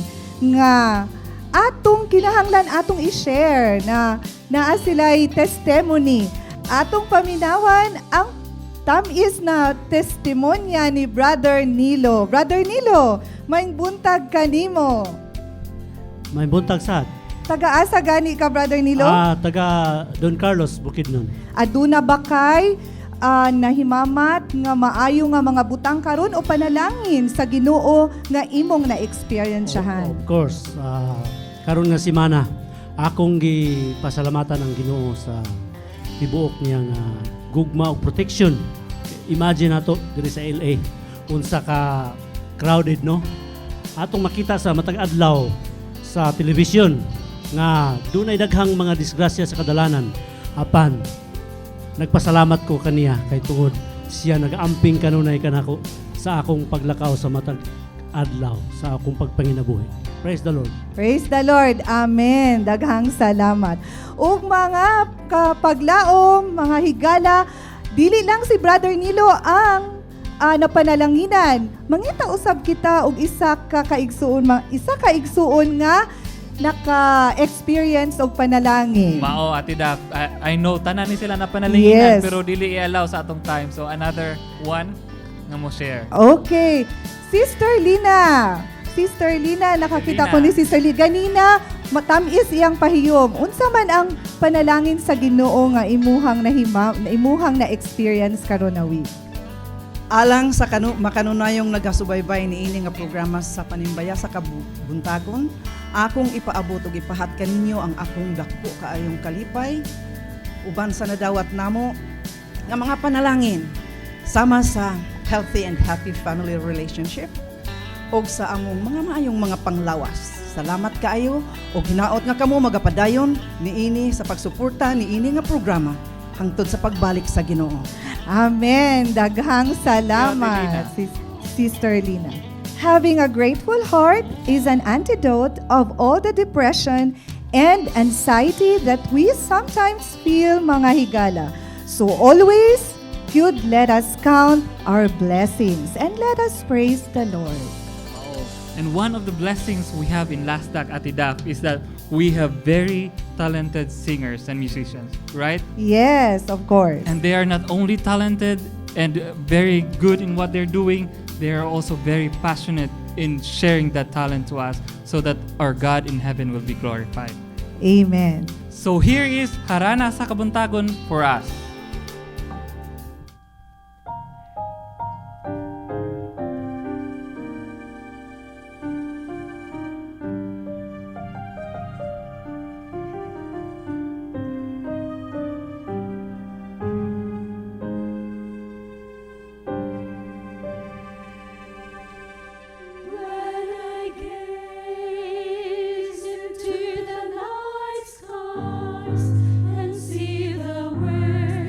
S4: nga atong kinahanglan atong i-share na naa sila'y testimony. Atong paminawan ang tamis na testimonya ni Brother Nilo. Brother Nilo, may buntag kanimo.
S21: May buntag sad.
S4: Taga-asa gani ka, Brother Nilo?
S21: Taga Don Carlos, Bukidnon.
S4: Aduna ba kay nahimamat nga maayo nga mga butang karon o panalangin sa Ginoo nga imong na-experiensyahan?
S21: Of course, karon nga semana, akong gipasalamatan ang Ginoo sa tibuok niya nga gugma o protection. Imagine nato diri sa LA, unsa ka crowded no? Atong makita sa matag adlaw sa television nga dunay daghang mga disgrasya sa kadalanan. Apan nagpasalamat ko kaniya kay tungod siya nag-amping kanunay kanako sa akong paglakaw sa matag adlaw sa akong pagpanginabuhi. Praise the Lord.
S4: Praise the Lord. Amen. Daghang salamat. Ug mga kapaglaom, mga higala, dili lang si Brother Nilo ang napanalanginan. Mangita usab kita og isa ka kaigsuon nga naka-experience og panalangin.
S6: Mao Ate Daph, I know tanan ni sila na panalanginan
S4: Yes.
S6: pero dili i-allow sa atong time. So another one nga mo share.
S4: Okay. Sister Lina, nakakita ko ni Sister Lina. Ganina, matamis iyang pahiyom. Unsa man ang panalangin sa Ginoo nga imuhang na experience karon na week?
S14: Alang sa makanunayong nagasubaybay ni ini nga programa sa Panimbaya sa Kabuntagon, akong ipaabot og ipahat kaninyo ang akong dako kaayong kalipay uban sa nadawat namo nga mga panalangin sama sa healthy and happy family relationship og sa among mga maayong mga panglawas. Salamat kaayo og hinaot nga kamo magapadayon niini sa pagsuporta niini nga programa hangtod sa pagbalik sa Ginoo.
S4: Amen. Daghang salamat, Sister Lina. Having a grateful heart is an antidote of all the depression and anxiety that we sometimes feel, mga higala. So always, good, let us count our blessings and let us praise the Lord.
S6: And one of the blessings we have in Lasdak Ate Daph is that we have very talented singers and musicians, right?
S4: Yes, of course.
S6: And they are not only talented and very good in what they're doing, they are also very passionate in sharing that talent to us so that our God in heaven will be glorified.
S4: Amen.
S6: So here is Harana sa Kabuntagon for us.
S10: When I gaze into the night skies and see the world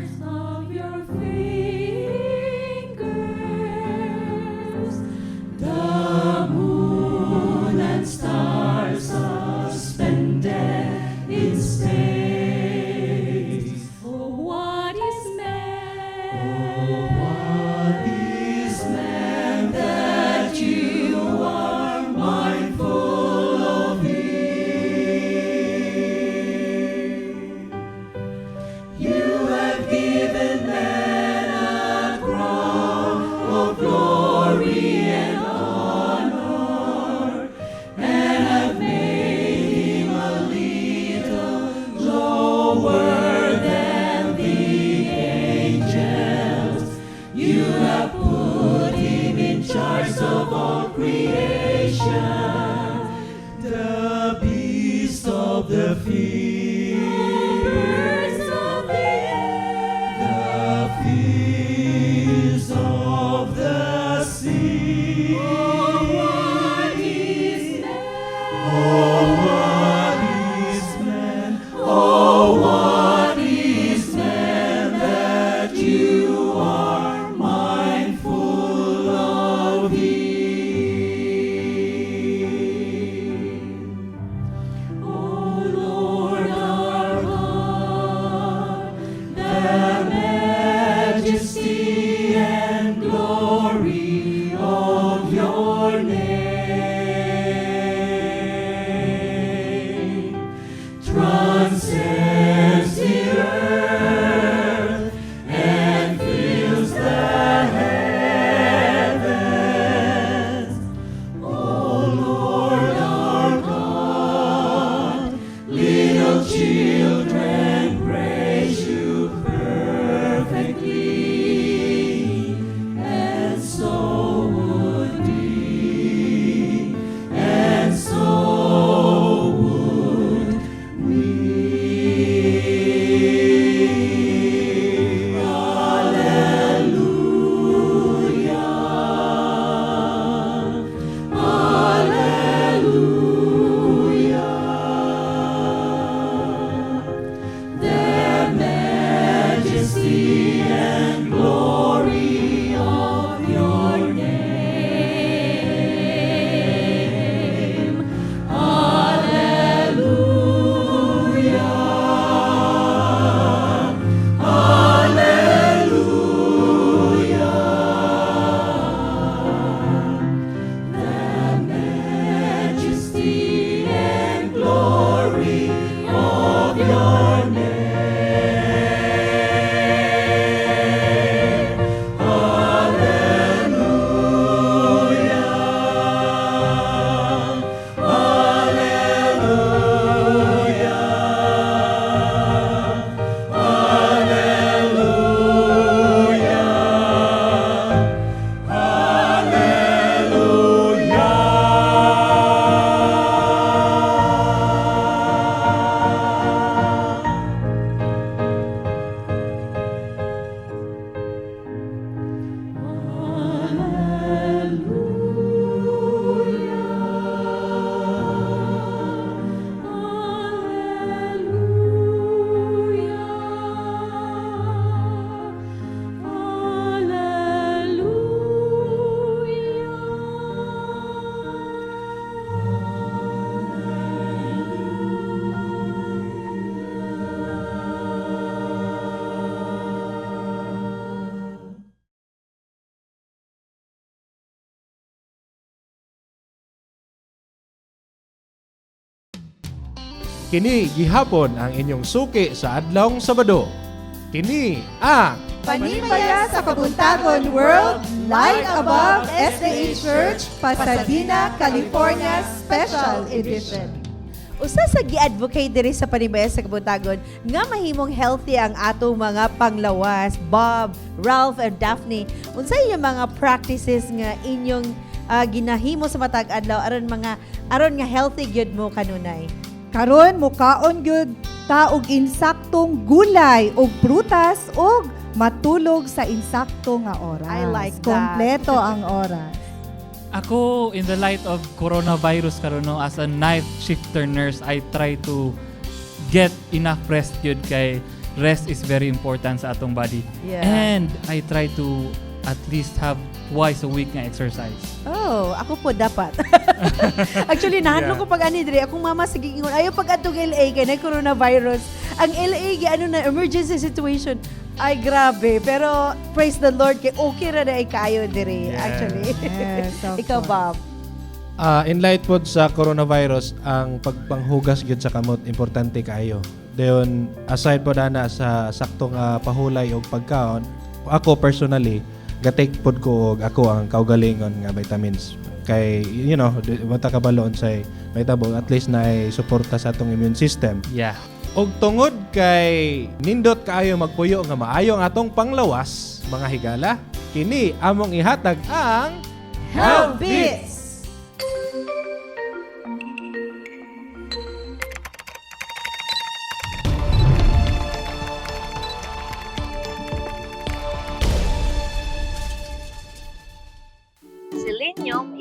S10: of the field, birds of the air, the fields of the sea. Oh, what is man? Oh, what is man? Oh, what is man that you are mindful of him? O Lord our God, the majesty and glory of your name transcends the earth and fills the heavens. O Lord our God, little children praise you perfectly, and so would we, and so would we. Hallelujah. Hallelujah. The majesty and glory of your name. Hallelujah. Hallelujah. The majesty and glory of your name. Hallelujah.
S5: Kini gihapon ang inyong suki sa adlawng Sabado. Kini ang
S4: Panimaya sa Kabuntagon World Light Above SDA Church, Pasadena, California Special Edition.
S1: Usa sa gi-advocate diri sa Panimaya sa Kabuntagon nga mahimong healthy ang atong mga panglawas, Bob, Ralph, and Daphne. Unsay yung mga practices nga inyong ginahimo sa matag adlaw aron nga healthy gyud mo kanunay?
S4: Karon mukaon gyud ta og insaktong gulay ug prutas ug matulog sa insakto nga oras.
S1: I like that.
S4: Kompleto ang oras.
S6: Ako, in the light of coronavirus karon no, as a night shifter nurse, I try to get enough rest yun kay rest is very important sa atong body.
S1: Yeah.
S6: And I try to at least have twice a week nga exercise.
S1: Oh, ako po dapat. Actually, nahanlo ko pag ani dire, akong mama sige ingon, ayo pag atong LA kay na coronavirus. Ang LA gi ano na emergency situation. Ay grabe, pero praise the Lord kay okay ra na kayo dire actually.
S4: Yes, of
S1: Ikaw,
S4: course.
S1: Bob.
S5: In light po sa coronavirus, ang pagpanghugas gyud sa kamot importante kayo. Dayon aside po dana sa saktong pahulay o pagkaon, ako personally ga-take pod ko og ako ang kaugalingon nga vitamins. Kay mata kabalon say mahitabo at least na ay suporta sa atong immune system.
S6: Yeah.
S5: Og tungod kay nindot kaayo magpuyo nga maayo ang atong panglawas, mga higala, kini among ihatag ang
S1: Health Bits.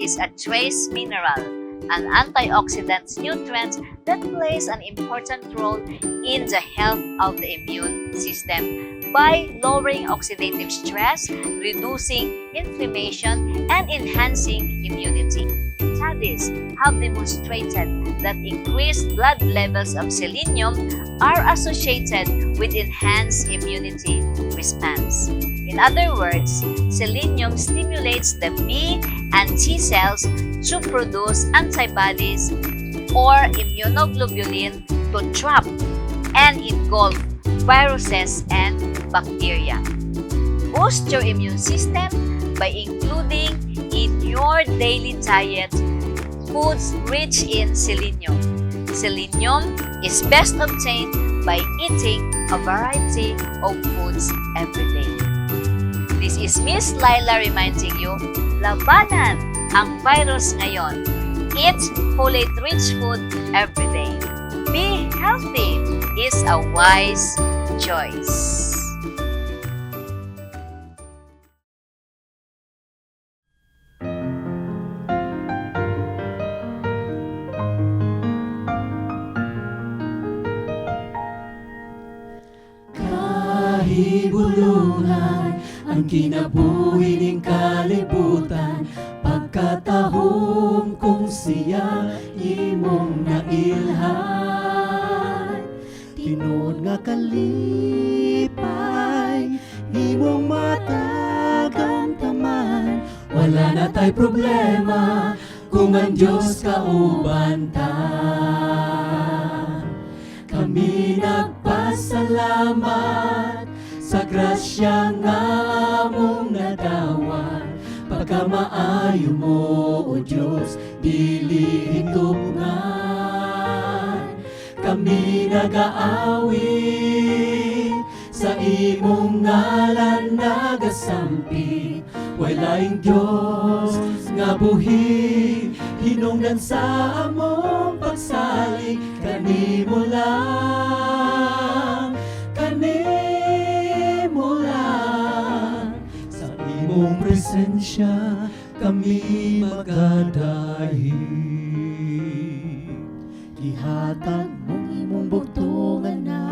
S2: is a trace mineral, an antioxidant nutrient that plays an important role in the health of the immune system by lowering oxidative stress, reducing inflammation, and enhancing immunity. Studies have demonstrated that increased blood levels of selenium are associated with enhanced immunity response. In other words, selenium stimulates the B and T cells to produce antibodies or immunoglobulin to trap and engulf viruses and bacteria. Boost your immune system by including in your daily diet foods rich in selenium. Selenium is best obtained by eating a variety of foods every day. This is Miss Laila reminding you, labanan ang virus ngayon. Eat folate-rich food every day. Be healthy is a wise choice.
S10: Kahibulungan ang kinabuhi ning kalibutan, pagkatahom kung siya imong nailhan. Tinod nga kalipay, imong matagamtaman, wala na tay problema kung ang Diyos kauban ta. Kami nagpasalamat sa grasya nga among nadawat, pagkamaayo mo, O Diyos, dili hitubngan. Kami nag-aawit sa imong ngalan nagasampi, walaing Diyos nga buhi, hinungdan sa among pagsalig, kanimo lang, kanimo lang. Sa imong presensya kami magadahi. Gihatag mong imong bugtungan na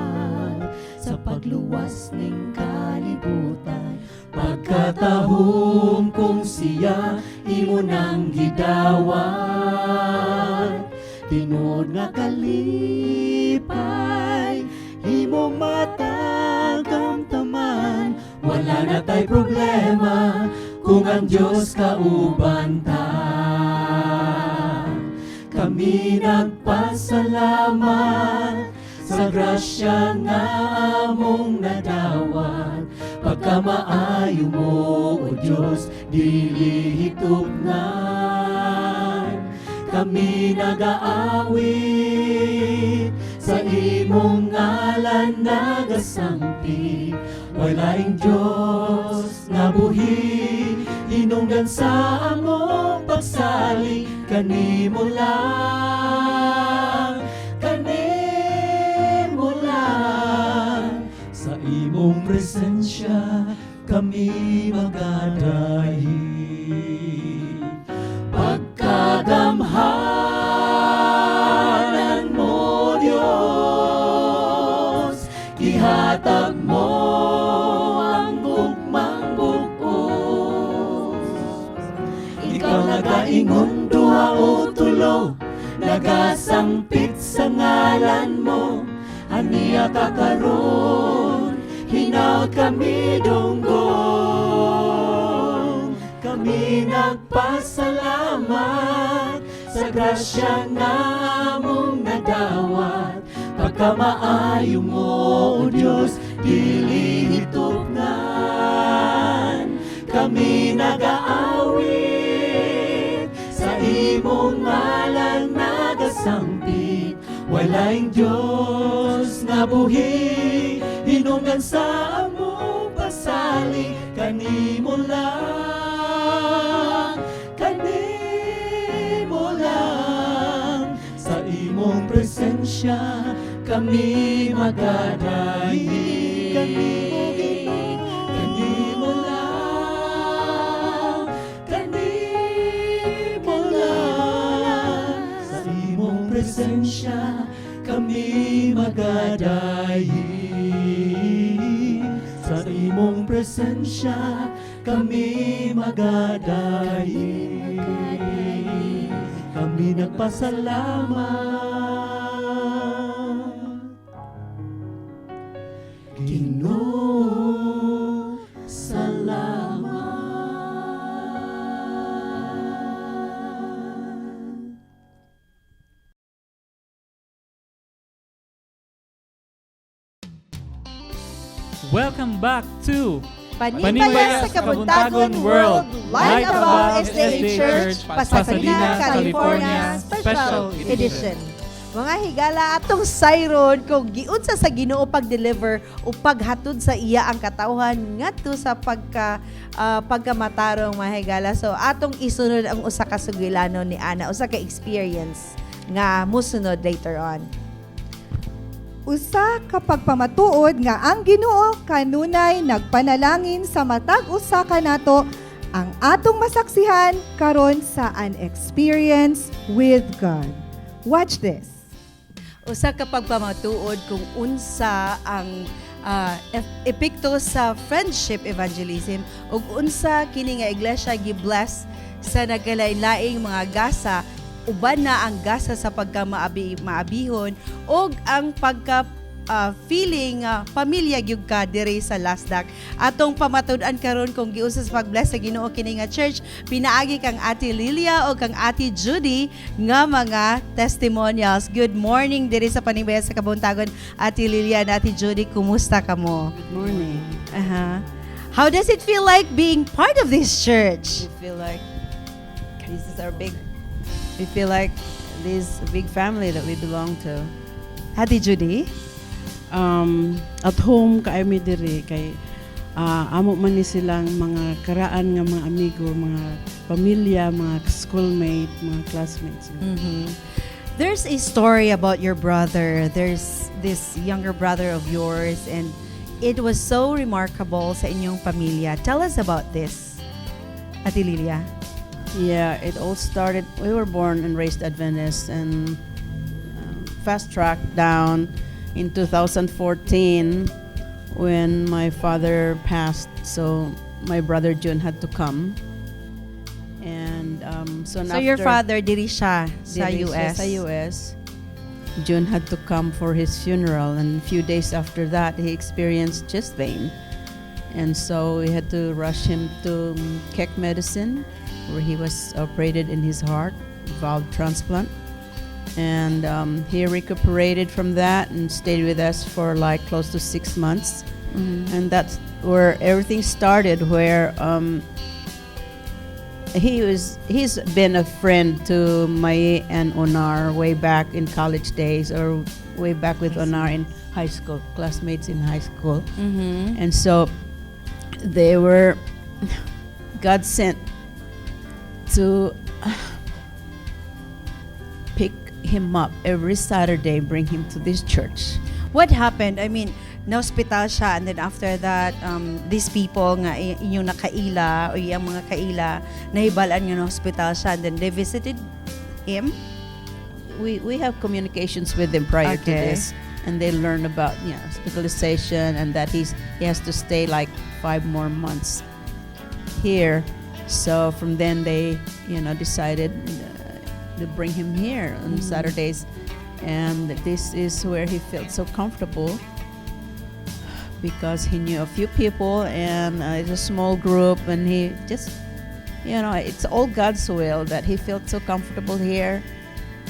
S10: sa pagluwas ning kalibutan, pagkatahom kung siya imo nang gidawat. Tinod nga kalipay, imong matagamtaman, wala na tay problema kung ang Diyos kauban ta. Kami nagpasalamat sa grasya nga among nadawat, pagkamaayo mo, O Diyos, dili hitubngan. Kami nag-aawit sa imong ngalan nagasampi, walaing Diyos nga buhi, hinungdan sa among pagsalig, kanimo lang, kanimo lang. Sa imong presensya kami magadahi. Pagkagamhanan mo, Diyos, ihatag mo ang gugmang bukos. Ikaw nagaingon duha o tulo, nagasangpit sa ngalan mo, aniya ka karon, hinaut kami dunggong. Kami nagpasalamat sa grasya nga among nadawat, pagkamaayo mo, O Diyos, dili hitubngan. Kami nag-aawit sa imong ngalan nagasampit, walaing Diyos nga buhi, hinungdan sa among pasalig, kanimo lang, kanimo lang. Sa imong presensya kami magadahi, kanimo lang, kanimo presensya kami magadayi. Sa imong presensya kami magadayi. Kami nagpasalamat, Ginoo, salamat.
S6: Welcome back to
S1: Panimbayan sa Kabuntagon World, Light Above SDA Church, Pasadena, California, Special Edition. Mga higala atong sayron kung giunsa sa Ginoo pag-deliver o paghatod sa iya ang katawhan ngadto sa pagkamatarong mga higala. So atong isunod ang usa ka sugilanon ni Ana, usa ka experience nga musunod later on.
S4: Usa ka pagpamatuod nga ang Ginoo kanunay nagpanalangin sa matag usa ka nato ang atong masaksihan karon sa an experience with God. Watch this.
S1: Usa ka pagpamatuod kung unsa ang epekto sa friendship evangelism ug unsa kini nga iglesia gi-bless sa nagkalain-laing mga gasa, uban na ang gasa sa pagka-maabihon og ang pagka feeling pamilya gyud ka diri sa Lasdak. Atong pamatud-an karon kung giunsa sa pag-bless sa Ginoo kini nga church, pinaagi kang Ate Lilia o kang Ate Judy nga mga testimonials. Good morning diri sa Panimbayan sa Kabuntagon, Ate Lilia and Ate Judy, kumusta kamo?
S11: Good morning.
S1: How does it feel like being part of this church?
S11: We feel like this is our we feel like this big family that we belong to.
S1: Ate Judy?
S11: At home kami diri kay amo man ni silang mga karaan nga mga amigo, mga pamilya, mga schoolmate, mga classmates.
S1: There's a story about your brother. There's this younger brother of yours and it was so remarkable sa inyong pamilya. Tell us about this, Ate Lilia.
S11: Yeah, it all started, we were born and raised Adventist and fast-tracked down in 2014 when my father passed, so my brother June had to come. And so
S1: your father diri siya sa
S11: diri siya
S1: US?
S11: sa US. June had to come for his funeral, and a few days after that he experienced chest pain. And so we had to rush him to Keck Medicine, where he was operated in his heart, valve transplant. And he recuperated from that and stayed with us for like close to 6 months. And that's where everything started, where he's been a friend to Mai and Onar way back in college days, or way back with Onar in high school, classmates in high school. And so they were God sent to pick him up every Saturday, bring him to this church.
S1: What happened? I mean, na-hospital siya and then after that, these people nga inyong nakaila o yung mga kaila, nahibalaan nga na-hospital siya and then they visited him?
S11: We have communications with him prior to
S1: Okay.
S11: this, and they learn about hospitalization and that he has to stay like 5 more months here. So from then they decided to bring him here on Saturdays, and this is where he felt so comfortable because he knew a few people and it's a small group, and he just it's all God's will that he felt so comfortable here,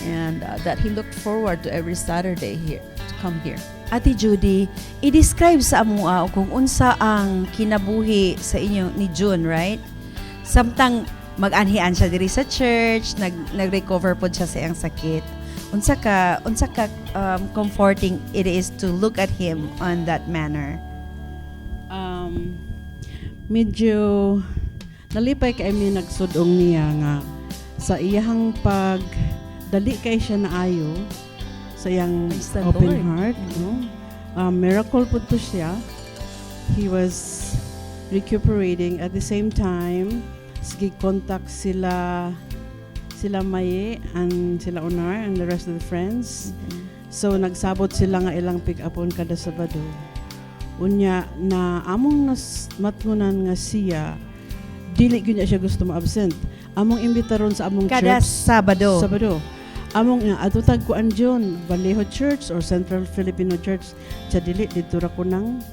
S11: and that he looked forward to every Saturday here to come here.
S1: Ate Judy, i-describe sa amoa kung unsa ang kinabuhi sa inyo ni June, right? Samtang mag-anhian siya diri sa church, nag-recover po siya sa iyang sakit. Unsa ka comforting it is to look at him on that manner?
S11: Medyo nalipay kami nagsudong niya nga sa iyang dali kay siya naayo sa iyang open heart. Miracle po to siya. He was recuperating at the same time. Sige contact si
S3: sila Maye and sila Onar and the rest of the friends. So nagsabot sila nga ilang pick upon kada Sabado. Unya na among matngunan nga siya dili gyud niya siya gusto ma-absent. Among imbitaron sa among
S1: Kada
S3: church
S1: Sabado.
S3: Among atutag ko anjon Vallejo Church or Central Filipino Church sa dili dito ra kunang.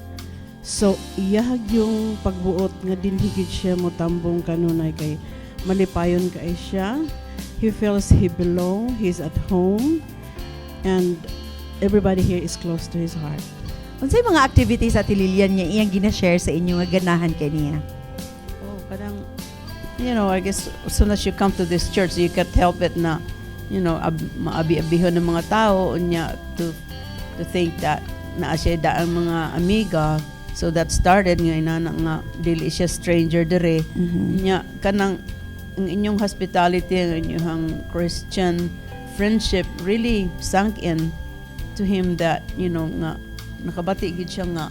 S3: So iyahag yung pagbuot nga dinhigit siya mo tambong kanunay kay malipayon kay siya. He feels he belong, he's at home, and everybody here is close to his heart.
S1: Unsay mga activities at Lilian niya iyang gina-share sa inyo nga ganahan kay niya?
S3: Oh, kadang I guess as soon as you come to this church, you can't help it na maabi-abihon ng mga tao unya to think that naa siya daang mga amiga. So that started nga inana nga dili siya stranger dire. Nya kanang ang inyong hospitality, ang inyong Christian friendship really sunk in to him that nga nakabati gid siya nga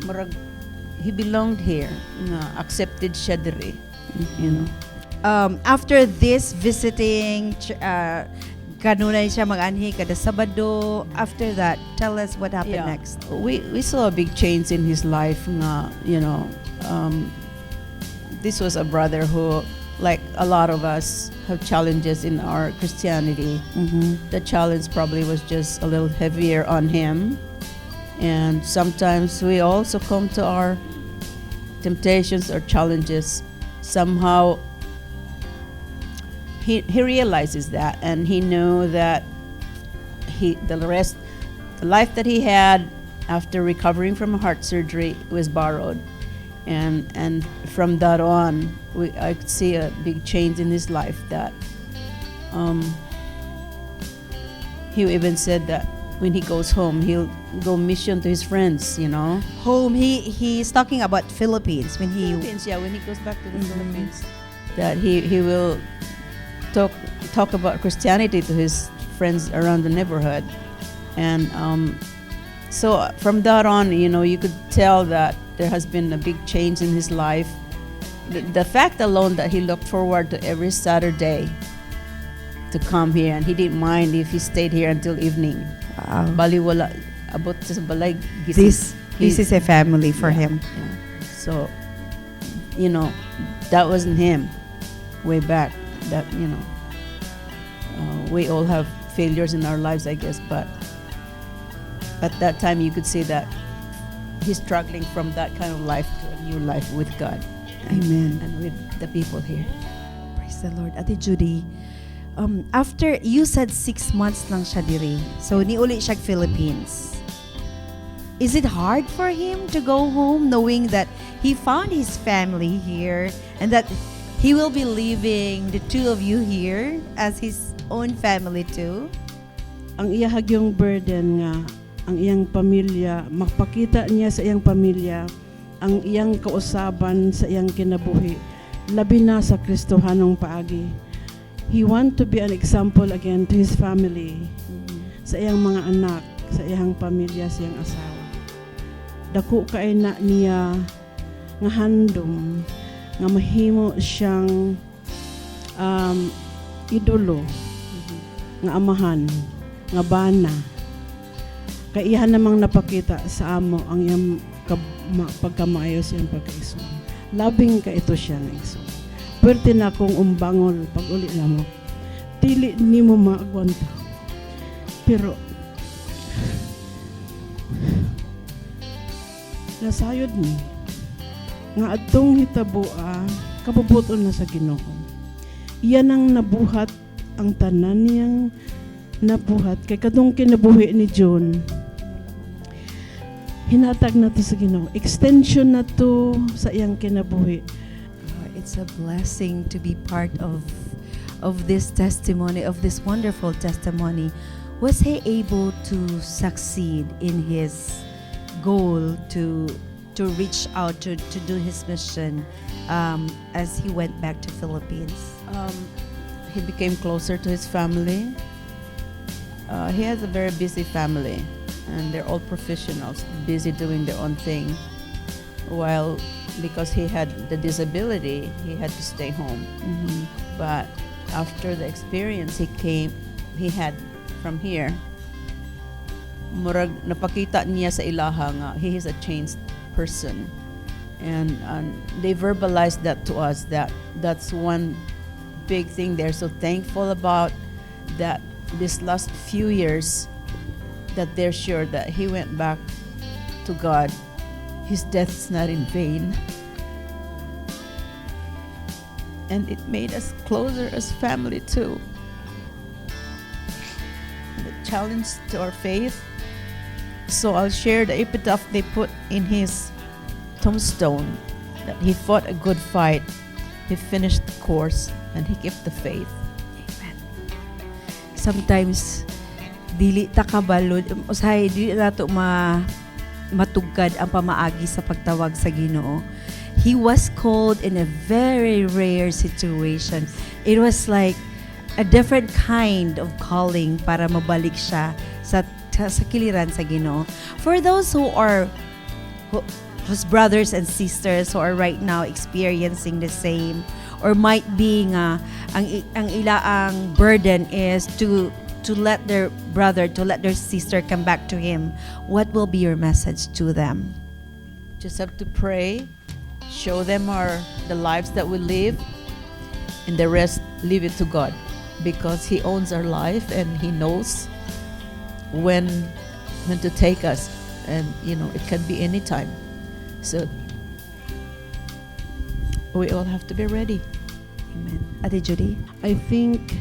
S3: marag he belonged here, nga accepted siya dire.
S1: After this visiting, kanunay siya mag-anhi kada Sabado. After that, tell us what happened next.
S3: We saw a big change in his life nga, this was a brother who, like a lot of us, have challenges in our Christianity. The challenge probably was just a little heavier on him. And sometimes we also come to our temptations or challenges. Somehow he realizes that, and he knew that the life that he had after recovering from heart surgery was borrowed, and from that on, I could see a big change in his life. That he even said that when he goes home, he'll go mission to his friends.
S1: Home. He's talking about Philippines when he
S3: goes back to the Philippines, that he will talk about Christianity to his friends around the neighborhood. And so from that on, you could tell that there has been a big change in his life. The fact alone that he looked forward to every Saturday to come here, and he didn't mind if he stayed here until evening. Bali wala abot sa balay gising.
S1: This is a family for him.
S3: So that wasn't him way back. That we all have failures in our lives, I guess, but at that time you could see that he's struggling from that kind of life to a new life with God.
S1: Amen.
S3: And with the people here.
S1: Praise the Lord. Ate Judy, after you said 6 months lang siya diri, so niuli siya Philippines. Is it hard for him to go home knowing that he found his family here and that he will be leaving the two of you here as his own family too?
S3: Ang iyahag yung burden nga, ang iyang pamilya, makpakita niya sa iyang pamilya, ang iyang kausaban sa iyang kinabuhi, labi na sa Kristohanong paagi. He want to be an example again to his family, sa iyang mga anak, sa iyang pamilya, sa iyang asawa. Dako kay na niya nga handom, nga mahimo siyang idolo, nga amahan, nga bana. Kay iyan namang napakita sa amo ang iyang pagkamaayos iyang pagkaiso. Labing ka ito siya ng iso. Pwerte na akong umbangol pag uli na mo. Dili ni mo maagwanta. Pero nasayod ni nga atong hitabo kabubuton na sa Ginoo. Iyan ang nabuhat ang tanan niyang nabuhat kay kadung kinabuhi ni John. Hinatag na to sa Ginoo. Extension na to sa iyang kinabuhi.
S1: It's a blessing to be part of this testimony, of this wonderful testimony. Was he able to succeed in his goal to reach out to do his mission as he went back to Philippines?
S3: He became closer to his family. He has a very busy family, and they're all professionals, busy doing their own thing. While because he had the disability, he had to stay home. But after the experience he had from here, murag napakita niya sa ilaha nga he is a changed person. And they verbalized that to us, that's one big thing they're so thankful about, that this last few years that they're sure that he went back to God. His death's not in vain. And it made us closer as family too. The challenge to our faith. So I'll share the epitaph they put in his tombstone, that he fought a good fight, he finished the course, and he kept the faith.
S11: Amen. Sometimes dili ta kabalod usahay dili nato matugkad ang pamaagi sa pagtawag sa Ginoo. He was called in a very rare situation. It was like a different kind of calling para mabalik siya sa kiliran sa Ginoo. For those whose brothers and sisters who are right now experiencing the same, or might be nga ang ilaang burden is to let their brother, to let their sister come back to him, what will be your message to them?
S3: Just have to pray, show them the lives that we live, and the rest leave it to God, because He owns our life and He knows when to take us, and it can be any time. So we all have to be ready.
S11: Amen. Ate Judy?
S7: I think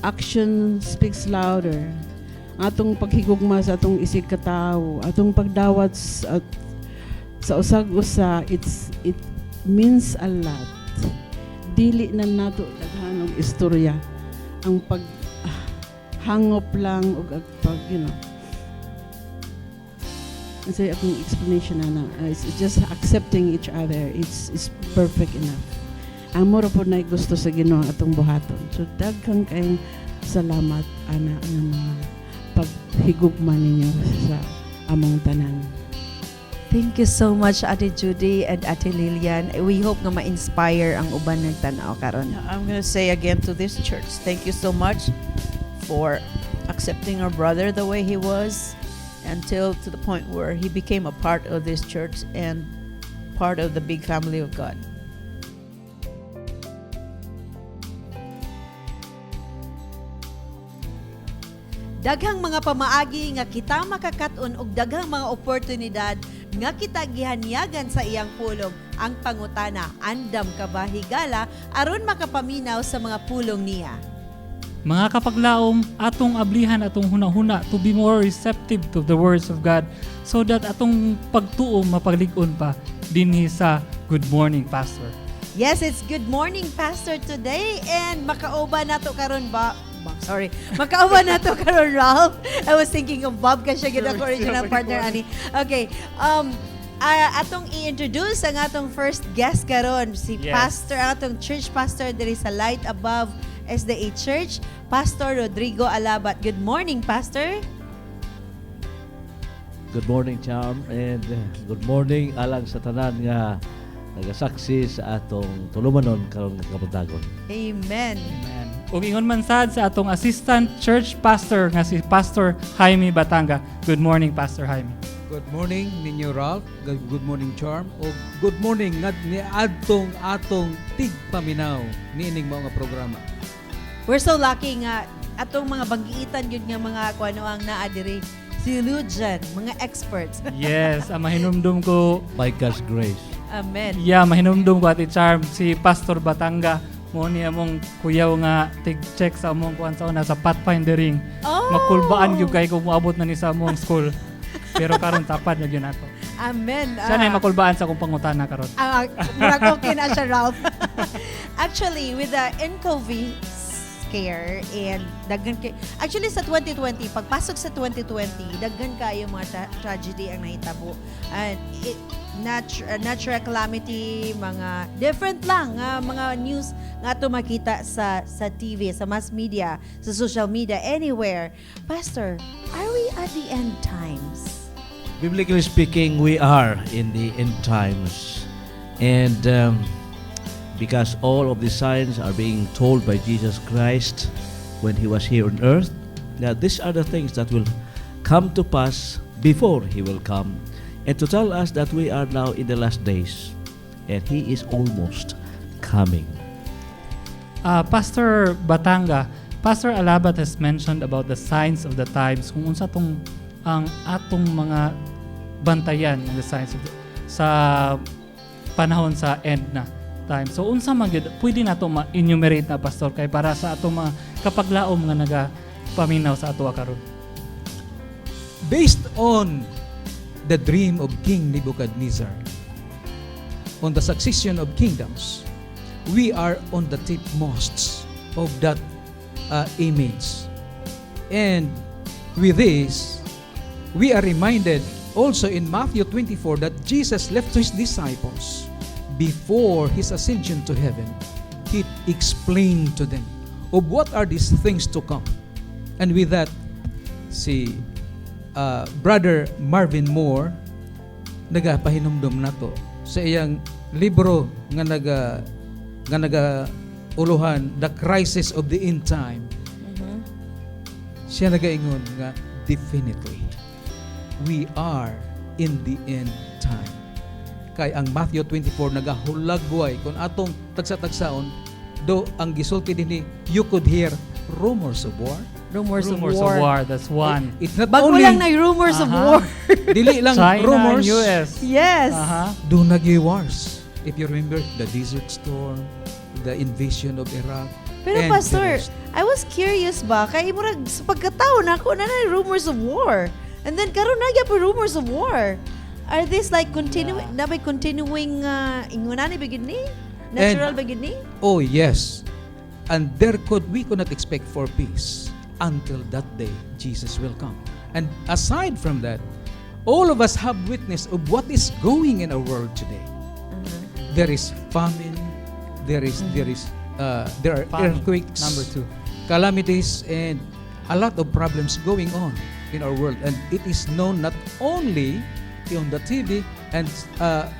S7: action speaks louder. Atong paghigugma sa atong isig katao, atong pagdawat sa usag-usa, it means a lot. Dili na nato daghan og istorya. Ang hangop lang og pag say akong explanation it's just accepting each other. It's perfect enough. Ang mura po na gusto sa Ginoo atong buhaton. So daghang kayong salamat ana ang mga paghigugma ninyo sa among tanan.
S11: Thank you so much, Ate Judy and Ate Lilian. We hope na ma-inspire ang uban ng tanaw karon.
S3: I'm going to say again to this church, thank you so much for accepting our brother the way he was, until to the point where he became a part of this church and part of the big family of God.
S1: Daghang mga pamaagi nga kita makakaton og daghang mga oportunidad nga kita gihanyagan sa iyang pulong. Ang pangutana, andam ka ba higala aron makapaminaw sa mga pulong niya?
S6: Mga kapaglaom, atong ablihan atong hunahuna to be more receptive to the words of God, so that atong pagtuo mapaglig-on pa dinhi sa Good Morning Pastor.
S1: Yes, it's Good Morning Pastor today, and makauban nato karon ba? Makauban nato karon, Ralph. I was thinking of Bob kasi gid ako original partner ani. Okay. Atong i-introduce ang atong first guest karon, si Pastor, ang atong church pastor diri sa Light Above SDA Church, Pastor Rodrigo Alabat. Good morning, Pastor.
S22: Good morning, Charm, and good morning alang sa tanan nga nagasaksi sa atong tulumanon karon nga kapuntagon.
S1: Amen.
S6: Amen. Ug ingon man sad sa atong assistant church pastor nga si Pastor Jaime Batanga. Good morning, Pastor Jaime.
S13: Good morning ninyo, Ralph. Good morning, Charm. O good morning nga ni atong tigpaminaw niining mga programa.
S1: We're so lucky nga atong mga banggiitan yun nga mga kuano ang naa diri. Theologian, mga experts.
S6: Yes, mahinumdum ko.
S22: By God's grace.
S1: Amen.
S6: Yeah, mahinumdum ko, Ate Charm, si Pastor Batanga. Mo ni among kuyaw nga tig-check sa among kuan sa una sa pathfindering.
S1: Oh!
S6: Makulbaan gyud kay kung moabot na ni sa among school. Pero karon tapad na gyud ako.
S1: Amen.
S6: Siya na makulbaan sa akong pangutana karon.
S1: Murag okay na siya, Ralph. Actually, with the NCOV scare and daghan kay actually sa 2020, pagpasok sa 2020, daghan kayo mga tragedy ang nahitabo. And natural calamity, mga different lang mga news nga ato makita sa TV, sa mass media, sa social media, anywhere. Pastor, are we at the end times?
S22: Biblically speaking, we are in the end times. And because all of the signs are being told by Jesus Christ when he was here on earth. Now, these are the things that will come to pass before he will come, and to tell us that we are now in the last days, and he is almost coming.
S6: Pastor Batanga, Pastor Alabat has mentioned about the signs of the times, kung unsa tong ang atong mga bantayan in the signs of sa panahon sa end na time. So unsa man gyud pwede nato ma-enumerate na, Pastor, kay para sa atong mga kapaglaom nga nagapaminaw sa ato karon.
S13: Based on the dream of King Nebuchadnezzar, on the succession of kingdoms, we are on the tipmost of that image. And with this, we are reminded also in Matthew 24 that Jesus left to his disciples before his ascension to heaven. He explained to them of what are these things to come. And with that, si Brother Marvin Moore nagapahinumdum nato sa iyang libro nga naga uluhan, The Crisis of the End Time. Siya nagaingon nga definitely we are in the end time. Kay ang Matthew 24 nagahulagway kung atong tagsa-tagsaon do ang gisulti dinhi, you could hear rumors of war.
S1: Rumors of
S6: Rumors
S1: war.
S6: of war, that's one.
S13: It's not
S1: Bago
S13: only
S1: lang na rumors of war.
S13: dili lang
S6: China
S13: rumors.
S6: and US.
S1: Yes.
S13: Do nagay wars. If you remember the Desert Storm, the invasion of Iraq.
S1: Pero
S13: and
S1: Pastor,
S13: the rest.
S1: I was curious ba, kay murag sa pagkataon ako na rumors of war. And then karon na pa rumors of war. Are these like continuing ingunan bigid ni? Natural bigid ni?
S13: Oh yes. And we could not expect for peace until that day Jesus will come. And aside from that, all of us have witness of what is going in our world today. There is famine, there are earthquakes,
S6: Number 2.
S13: calamities, and a lot of problems going on in our world. And it is known not only on the TV, and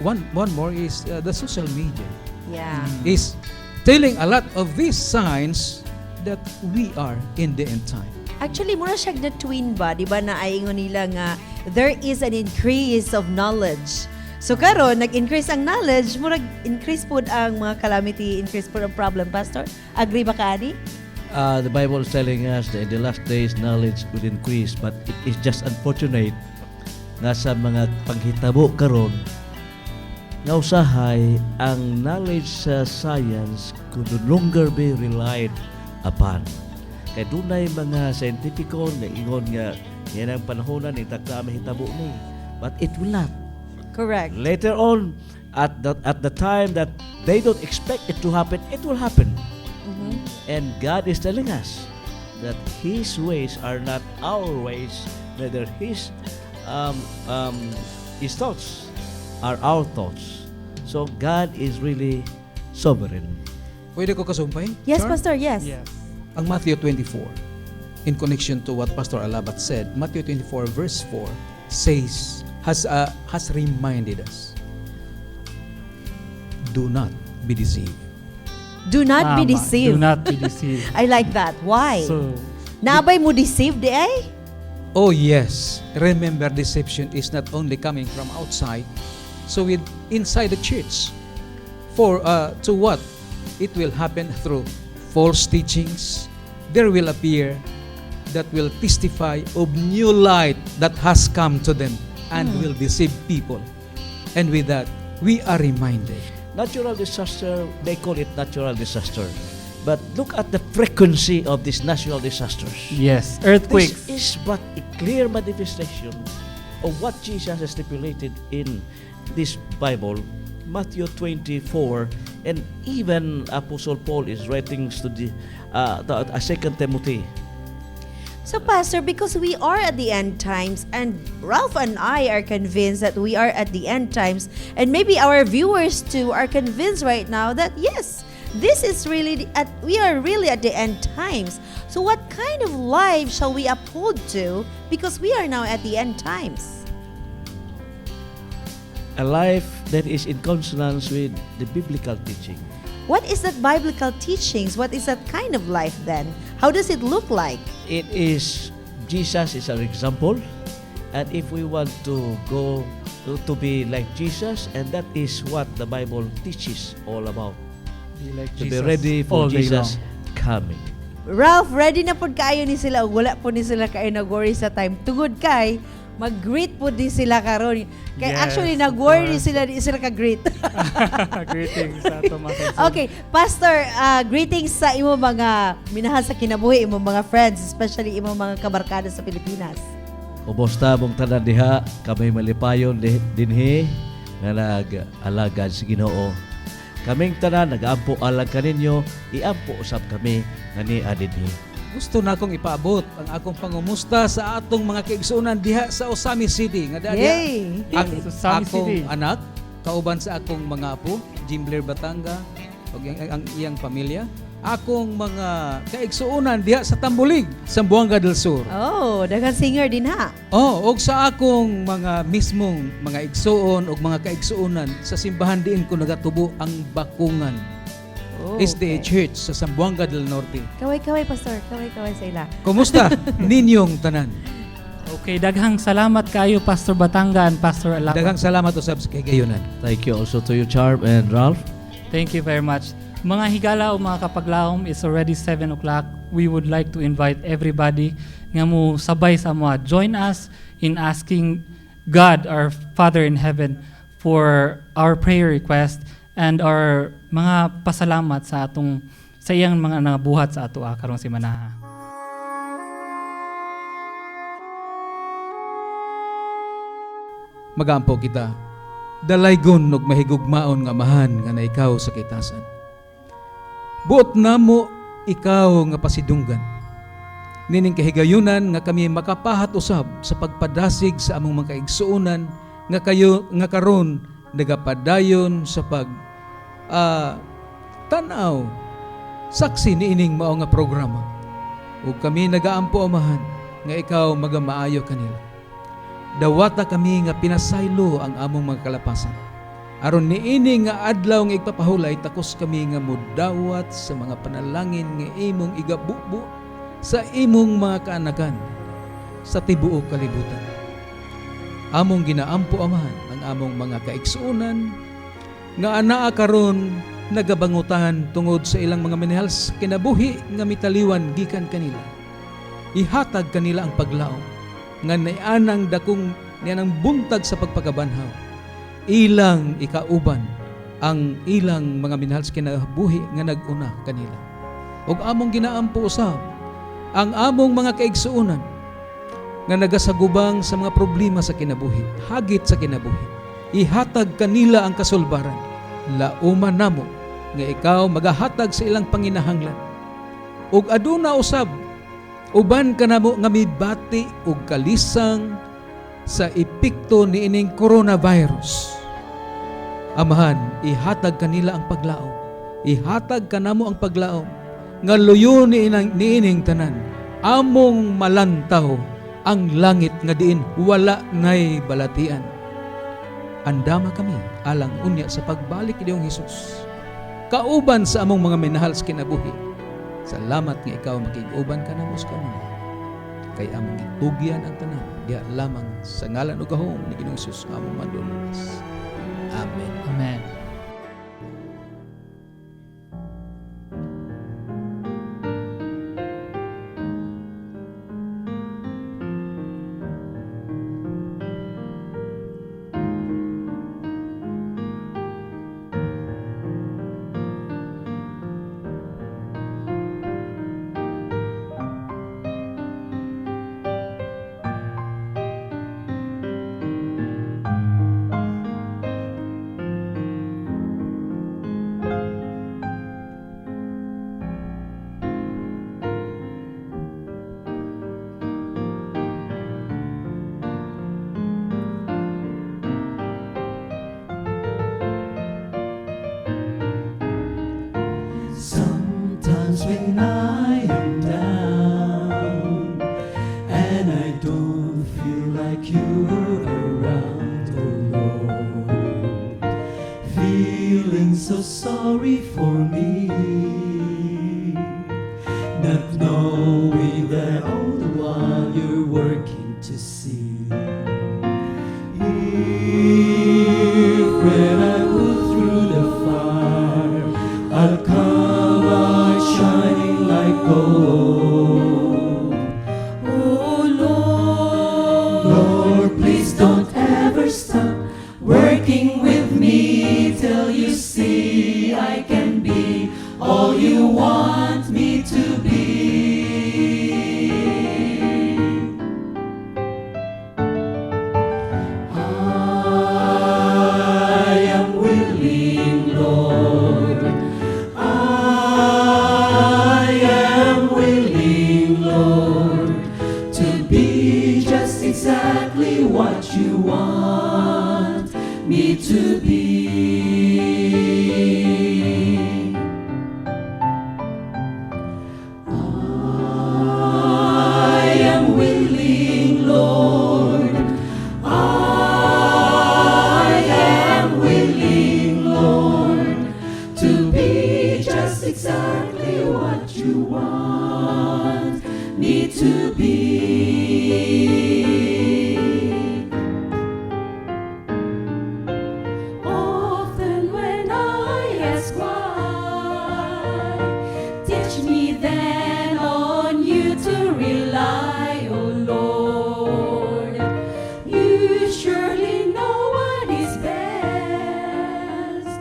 S13: one more is the social media.
S1: Yeah.
S13: Is telling a lot of these signs that we are in the end time.
S1: Actually, mura siya na twin ba? Di ba na aingon nila nga, there is an increase of knowledge. So karon nag-increase ang knowledge, murag increase po ang mga calamity, increase po ang problem, Pastor. Agree ba ka, Adi?
S22: The Bible is telling us that in the last days knowledge will increase, but it is just unfortunate nga sa mga panghitabo karon nga usahay ang knowledge sa science could no longer be relied upon. Kaya dunay mga scientifico nga ingon nga yan ang panahonan ni takda mahitabo ni, but it will not.
S1: Correct.
S22: Later on, at the time that they don't expect it to happen, it will happen. And God is telling us that His ways are not our ways, neither His thoughts are our thoughts. So God is really sovereign.
S13: Pwede ko kasumpay?
S1: Yes,
S13: Char?
S1: Pastor, yes.
S13: Ang Matthew 24, in connection to what Pastor Alabat said, Matthew 24 verse 4 says, has reminded us, do not be deceived.
S1: Do not be deceived.
S6: Do not be deceived.
S1: I like that. Why?
S6: So,
S1: Nabay mo deceived ay?
S13: Oh yes, remember deception is not only coming from outside, so inside the church. To what? It will happen through false teachings. There will appear that will testify of new light that has come to them and will deceive people. And with that, we are reminded.
S22: Natural disaster, they call it natural disaster. But look at the frequency of these natural disasters.
S6: Yes, earthquakes.
S22: This is but a clear manifestation of what Jesus has stipulated in this Bible, Matthew 24, and even Apostle Paul is writing to the 2 Timothy.
S1: So, Pastor, because we are at the end times, and Ralph and I are convinced that we are at the end times, and maybe our viewers too are convinced right now that yes, this is really we are really at the end times. So, what kind of life shall we uphold to? Because we are now at the end times.
S22: A life that is in consonance with the biblical teaching.
S1: What is that biblical teachings? What is that kind of life then? How does it look like?
S18: It is, Jesus is our example, and if we want to go to be like Jesus, and that is what the Bible teaches all about.
S6: Be like
S18: To be
S6: Jesus
S18: ready for
S6: all day
S18: Jesus
S6: long.
S18: coming.
S1: Ralph, ready na pod kaayo ni sila. Wala po ni sila kayo nag-worry sa time. Tungod kay, mag-greet po di sila karon. Kay
S6: Yes,
S1: actually,
S6: of
S1: nag-worry
S6: course.
S1: sila, di sila ka-greet.
S6: Greetings sa Tomas.
S1: Okay, Pastor, greetings sa imo mga minahal sa kinabuhi, imo mga friends, especially imo mga kabarkada sa Pilipinas.
S22: Kumusta mong tanan diha, kami malipayon dinhi nga nag-alagad sa Ginoo. Kaming tanan nag-ampo alang kaninyo, iampo usab kami nga ni dinhi.
S13: Gusto na akong ipaabot ang akong pangumusta sa atong mga kaigsuonan diha sa Osami City. Nga diha
S1: Yay!
S13: ang
S6: Osami
S13: akong
S6: City.
S13: anak, kauban sa akong mga apo, Jim Blair Batanga, ug ang iyang pamilya. Akong mga kaigsuonan diha sa Tambulig, Zamboanga del Sur.
S1: Oh, daghang singer din ha.
S13: Og sa akong mga mismong mga igsuon og mga kaigsuonan sa simbahan diin ko nagatubo ang Bakungan.
S1: Oh,
S13: SDA Church sa Zamboanga del Norte.
S1: Kaway-kaway, Pastor. Kaway-kaway sa ila.
S13: Kumusta ninyong tanan?
S6: Okay, daghang salamat kayo, Pastor Batangan, Pastor Alabat.
S13: Daghang salamat usab sa kagayonan.
S22: Thank you also to you, Charm and Ralph.
S6: Thank you very much. Mga higala o mga kapaglaom, it's already 7 o'clock. We would like to invite everybody nga mo sabay sa mga. Join us in asking God, our Father in Heaven, for our prayer request and our mga pasalamat sa iyang mga nangabuhat sa ato karong simana.
S13: Magampo kita. Dalaygon og mahigugmaon nga mahan nga na ikaw sa kitasan. Buot namo ikaw nga pasidunggan. Nining kahigayunan nga kami makapahat usab sa pagpadasig sa among mga kaigsuonan nga kayo nga karon nagapadayon sa tanaw saksi niining mao nga programa. Ug kami nagaampo amahan nga ikaw magamaayo kanila. Dawata kami nga pinasaylo ang among mga kalapasan. Aron niini nga adlaw nga igpapahulay takos kami nga mudawat sa mga panalangin nga imong igabubo sa imong mga kaanakan sa tibuok kalibutan. Among ginaampo amahan ang among mga kaigsuonan nga anaa karon nagabangutan tungod sa ilang mga minahal sa kinabuhi nga mitaliwan gikan kanila. Ihatag kanila ang paglaom nga naianang dakong niyanang buntag sa pagpakabanhaw. Ilang ikauban ang ilang mga minahal sa kinabuhi nga nag-una kanila. Og among ginaampo usab ang among mga kaigsuonan nga nagasagubang sa mga problema sa kinabuhi, hagit sa kinabuhi. Ihatag kanila ang kasulbaran. Lauman namo nga ikaw magahatag sa ilang panginahanglan. Og aduna usab uban kanamo nga mibati og kalisang sa epekto niining coronavirus. Amahan, ihatag kanila ang paglaom. Ihatag kanamo ang paglaom nga luyo niining tanan. Among malantaw ang langit nga diin wala nay balatian. Andama kami alang unya sa pagbalik ni Hesus. Kauban sa among mga minahal sa kinabuhi. Salamat nga ikaw makig-uban ka namo sa kanila. Kay among itugyan ang tanan diha lamang sa ngalan ug gahom ni Ginoong Hesus among madululas. Amen.
S6: Amen.
S10: Sometimes when I am down and I don't feel like you're around, oh Lord, feeling so so sorry for me, not knowing that all the while you're working to see. If when I go through the fire, I'll come out shining like gold. Oh Lord, Lord, please don't ever stop working with me till you see I can be all you want me to be. I am willing, Lord. I am willing, Lord, to be just exactly what you want me to be. I am willing, Lord. I am willing, Lord, to be just exactly what you want me to be. Often when I ask why, teach me then on you to rely, oh Lord. You surely know what is best.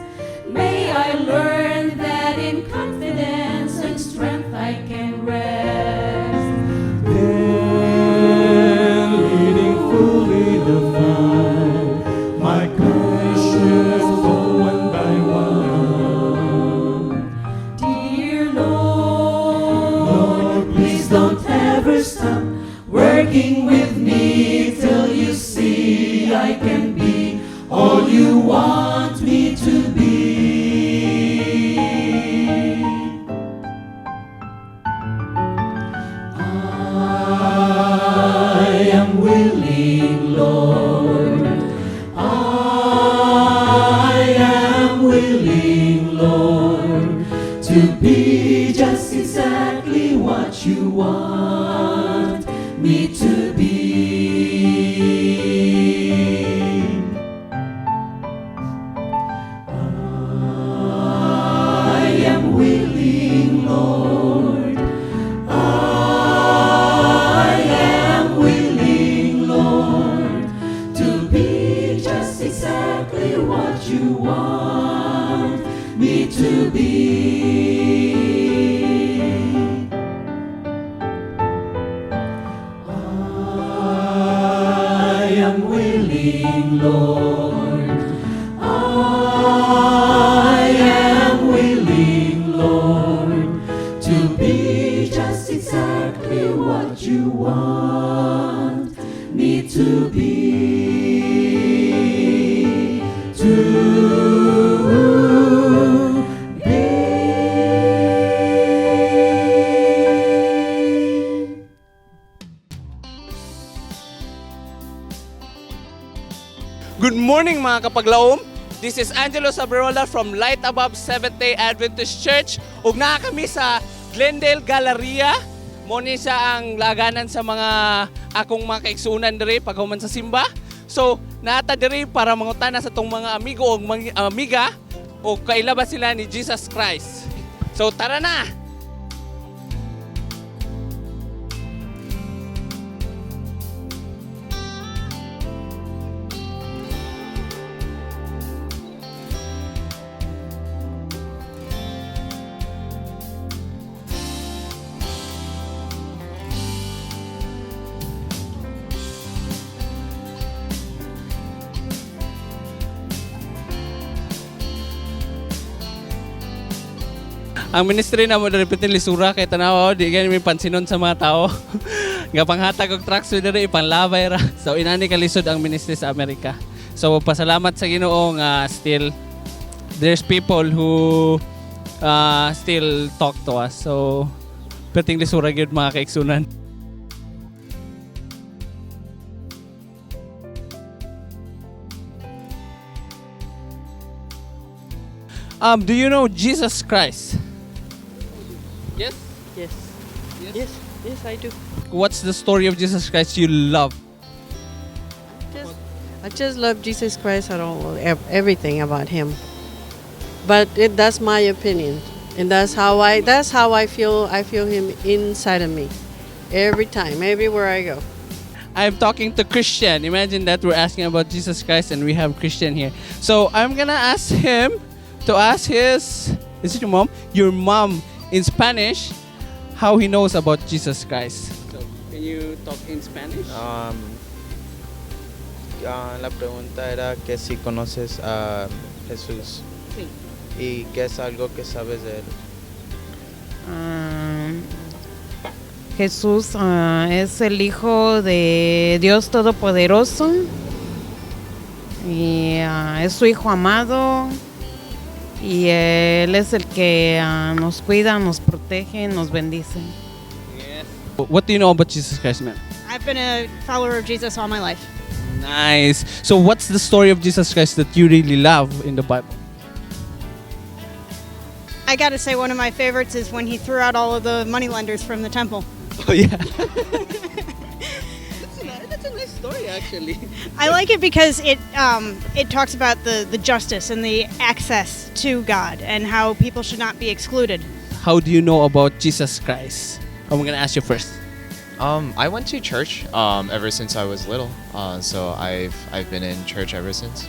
S10: May I learn that in confidence and strength I can rest. Then leading fully the fight, my questions go one by one. Dear Lord, Lord, please don't ever stop working with me till you see I can be all you want me to be. I am willing, Lord. I am willing, Lord, to be just exactly what you want me to be. I am willing, Lord. I am willing, Lord, to be just exactly what you want me to be. I am willing, Lord. I am willing, Lord, to be just exactly what you want me to be.
S9: Good morning mga kapaglaom. This is Angelo Sabrola from Light Above Seventh-day Adventist Church. Ug naa kami sa Glendale Galleria. Mo ni sa ang laganan sa mga akong mga kaigsunan diri paghuman sa simba. So, naata diri para mangutana sa tong mga amigo o amiga o kailabas sila ni Jesus Christ. So, tara na! Ang ministry na mo repetin lisura kay tanaw di gani may pansinon sa mga tao. Nga panghatag og trucks diri ipanlabay ra. So inani kalisod ang ministry sa Amerika. So pasalamat sa Ginoo nga still there's people who still talk to us. So perting lisura gyud mga kaigsunan. Do you know Jesus Christ? Yes?
S12: Yes. Yes. Yes, I do.
S9: What's the story of Jesus Christ you love?
S12: I just love Jesus Christ. I don't know everything about him. But that's my opinion. And that's how I feel him inside of me. Every time, everywhere I go.
S9: I'm talking to Christian. Imagine that we're asking about Jesus Christ and we have Christian here. So I'm gonna ask him to ask is it your mom? Your mom in Spanish, how he knows about Jesus Christ. So can you talk in Spanish?
S15: La pregunta era que si conoces a Jesús.
S12: Sí.
S15: ¿Y qué es algo que sabes de él?
S23: Jesús es el Hijo de Dios Todopoderoso y es su Hijo amado y Él es el que nos cuida, nos protege, nos bendice.
S9: What do you know about Jesus Christ, man?
S24: I've been a follower of Jesus all my life.
S9: Nice. So what's the story of Jesus Christ that you really love in the Bible?
S24: I gotta say, one of my favorites is when he threw out all of the moneylenders from the temple.
S9: Oh yeah. That's a nice story, actually.
S24: I like it because it talks about the justice and the access to God and how people should not be excluded.
S9: How do you know about Jesus Christ? I'm gonna ask you first.
S25: I went to church ever since I was little, so I've been in church ever since.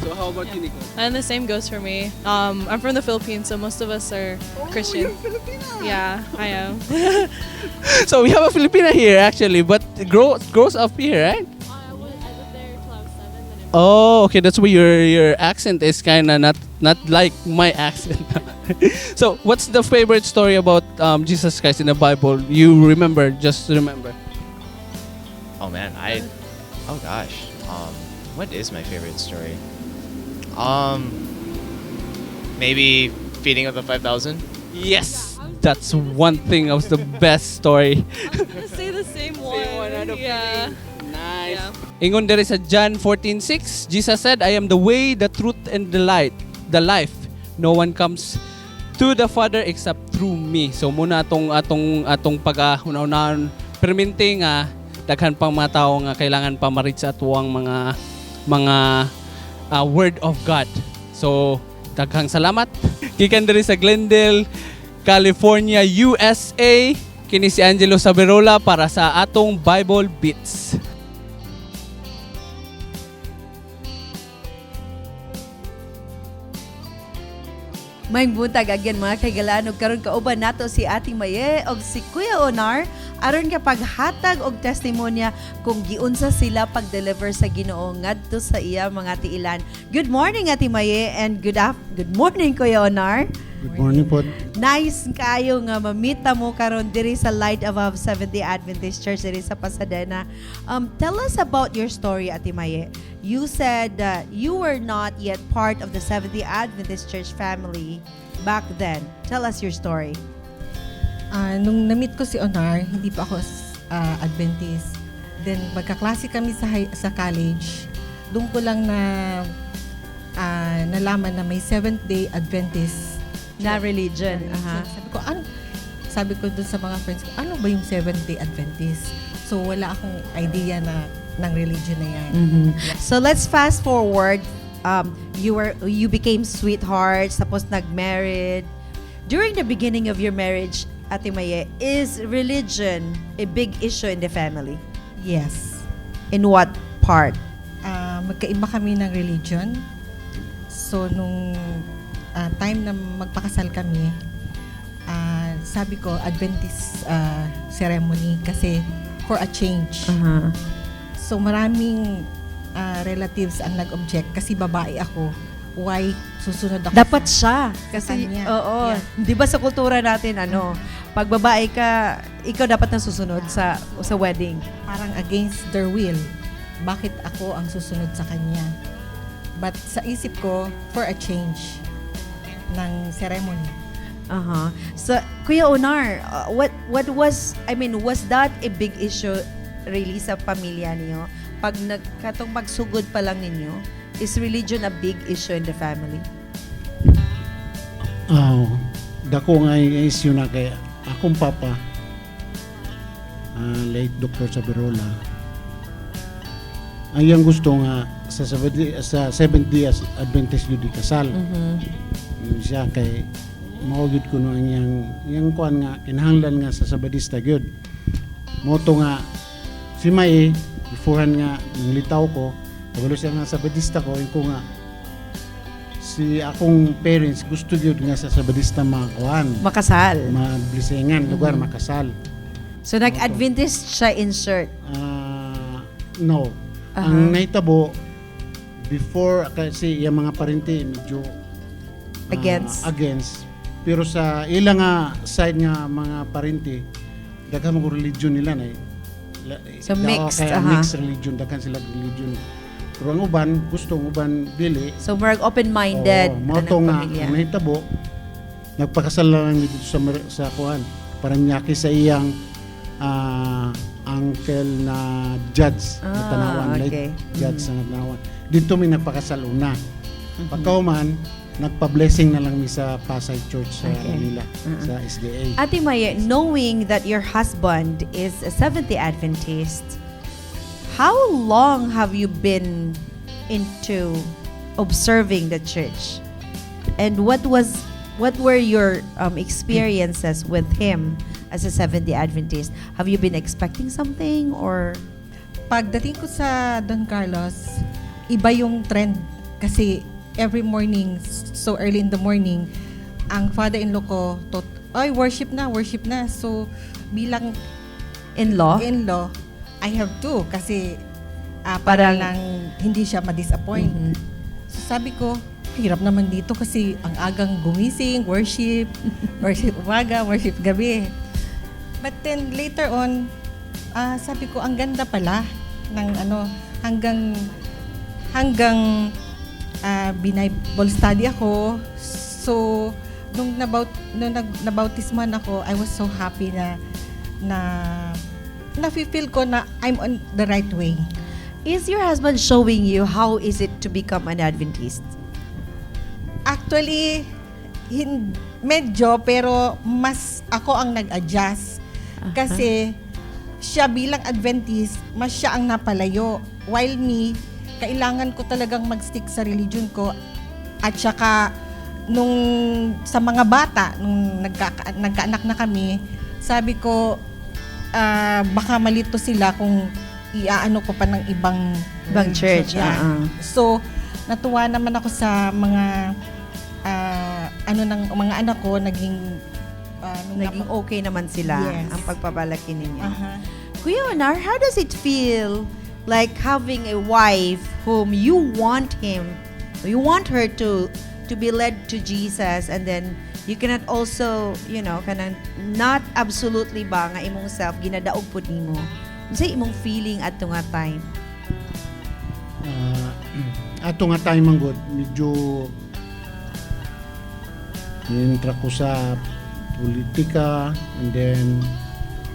S9: So how about you, Nico?
S26: And the same goes for me. I'm from the Philippines, so most of us are Christian.
S9: You're Filipina.
S26: Yeah, I am.
S9: So we have a Filipina here actually, but grows up here, right?
S26: I lived there till I was 7.
S9: Oh, okay. That's why your accent is kind of not like my accent. So, what's the favorite story about Jesus Christ in the Bible? You remember? Just remember.
S25: Oh man, oh gosh, what is my favorite story? Maybe feeding of the 5,000.
S9: Yes, that's one thing of the best story.
S26: Say the same one. Yeah.
S9: Nice. Ingon dere sa John 14:6, Jesus said, "I am the way, the truth, and the life. No one comes to the Father except through me." So muna atong pag-una-unahan perminting nga daghan pang mga tao nga kailangan pa ma-reach sa atuang mga word of God. So daghang salamat. Gikan diri sa Glendale, California, USA. Kini si Angelo Saberola para sa atong Bible Beats.
S1: May buntag again mga kaigalaan ug karon kauban nato si Ate Maye og si Kuya Onar aron ka paghatag og testimonya kung giunsa sila pag-deliver sa Ginoo ngadto sa iya mga tiilan. Good morning Ate Maye and good morning Kuya Onar.
S27: Good morning po.
S1: Nice kayo nga mamita mo karon diri sa Light Above 70 Adventist Church diri sa Pasadena. Tell us about your story, Ate Maye. You said that you were not yet part of the 70 Adventist Church family back then. Tell us your story.
S28: Nung na-meet ko si Onar, hindi pa ako Adventist. Then magkaklase kami sa college. Doon ko lang nalaman na may Seventh-day Adventist
S1: na religion.
S28: Sabi ko dun sa mga friends ko, ano ba yung Seventh-day Adventist? So wala akong idea ng religion na yan.
S1: Mm-hmm. So let's fast forward. You became sweethearts, tapos nag-married. During the beginning of your marriage, Ate Maye, is religion a big issue in the family?
S28: Yes.
S1: In what part?
S28: Magkaiba kami ng religion. So nung time na magpakasal kami, sabi ko Adventist ceremony kasi for a change.
S1: Uh-huh.
S28: So maraming relatives ang nag-object kasi babae ako. Why susunod ako?
S1: Dapat siya. Kasi,
S28: kanya.
S1: oo.
S28: Yeah.
S1: Di ba sa kultura natin, pag babae ka, ikaw dapat na susunod sa wedding.
S28: Parang against their will. Bakit ako ang susunod sa kanya? But sa isip ko, for a change ng ceremony.
S1: Uh-huh. So, Kuya Onar, was that a big issue really sa pamilya niyo? Pag pagsugod pa lang ninyo, is religion a big issue in the family?
S8: Dako nga isyu na kay akong papa, late Dr. Sabirola, ang iyang gusto nga sa Seventh Day Adventist yun di kasal. Yun siya kay maugid ko no ang iyang kuan nga kinahanglan nga sa Sabadista gyud. Moto nga si May beforehand nga nang litaw ko, kabalo siya nga Sabadista ko, ko nga si akong parents gusto gyud nga sa Sabadista makakuan.
S1: Makasal.
S8: Mablisingan, lugar makasal.
S1: So nag-Adventist siya in short?
S8: No. Ang nahitabo, before, kasi yung mga parente medyo against. Pero sa ilang nga side nga mga parente, daghang mga religion nila na
S1: so mixed,
S8: mixed religion, daghang sila religion. Pero ang uban, gusto ang uban dili.
S1: So more open-minded.
S8: Moto nga, ang nahitabo, nagpakasal lang dito sa kuhan. Paranaque sa iyang uncle na judge na Tanawan, late judge na Tanawan. Dito may nagpakasal una. Pagkauman, nagpa-blessing na lang mi sa Pasay Church sa Manila, sa SDA.
S1: Ate Maya, knowing that your husband is a Seventh-day Adventist, how long have you been into observing the church? And what were your experiences with him as a Seventh-day Adventist? Have you been expecting something or?
S28: Pagdating ko sa Don Carlos, iba yung trend kasi every morning, so early in the morning, ang father-in-law ko, worship na. So, bilang
S1: in-law,
S28: I have to kasi para lang hindi siya ma-disappoint. So, sabi ko, hirap naman dito kasi ang agang gumising, worship umaga, worship gabi. But then later on, sabi ko, ang ganda pala ng hanggang Bible study ako. So, nung nabautisman ako, I was so happy na feel ko na I'm on the right way.
S1: Is your husband showing you how is it to become an Adventist?
S28: Actually, medyo, pero mas ako ang nag-adjust. Kasi siya bilang Adventist, mas siya ang napalayo. While me, kailangan ko talagang mag-stick sa religion ko. At saka, nung sa mga bata, nung nagkaanak na kami, sabi ko, baka malito sila kung iaano ko pa ng ibang
S1: church.
S28: So, natuwa naman ako sa mga ng mga anak ko, naging
S1: okay naman sila.
S28: Yes.
S1: Ang pagpapalaki ninyo. Kuya Onar, how does it feel like having a wife whom you want her to be led to Jesus, and then you cannot also, kanang not absolutely ba nga imong self ginadaog pud nimo? Unsa imong feeling adto nga time?
S8: Ato nga time man good, medyo intra ko sa politika, and then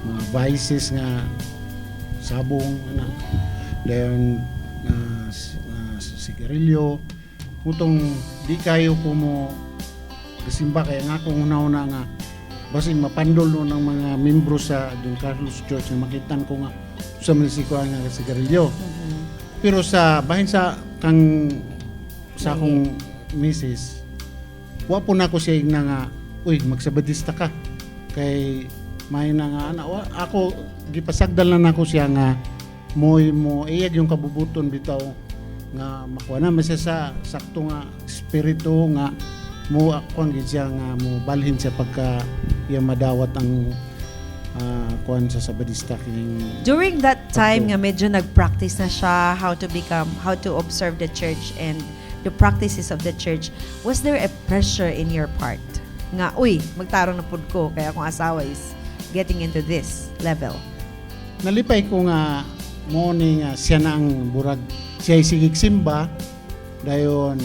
S8: mga vices nga sabong then sigarilyo. Kutong di kayo ko mo kasimba kaya nga kung una-una nga basing mapandol no ng mga membro sa Don Carlos Church na makitan ko nga sa munisiko nga sigarilyo. Pero sa bahin sa akong misis, wa po na ko siya na nga, magsabadista ka. Kay may na nga, ako, gipasagdal na ako siya nga, mo iyag yung kabubuton bitaw, nga makuha naman siya sa sakto nga espiritu nga, mo ako ang siya nga, mo balhin siya pagka iya madawat ang kuan sa sabadista.
S1: During that time nga medyo nag-practice na siya how to observe the church and the practices of the church, was there a pressure in your part? Nga, magtarong na pud ko, kaya akong asawa is getting into this level.
S8: Nalipay ko nga, morning siya na ang burag, siya ay sigig simba, dayon,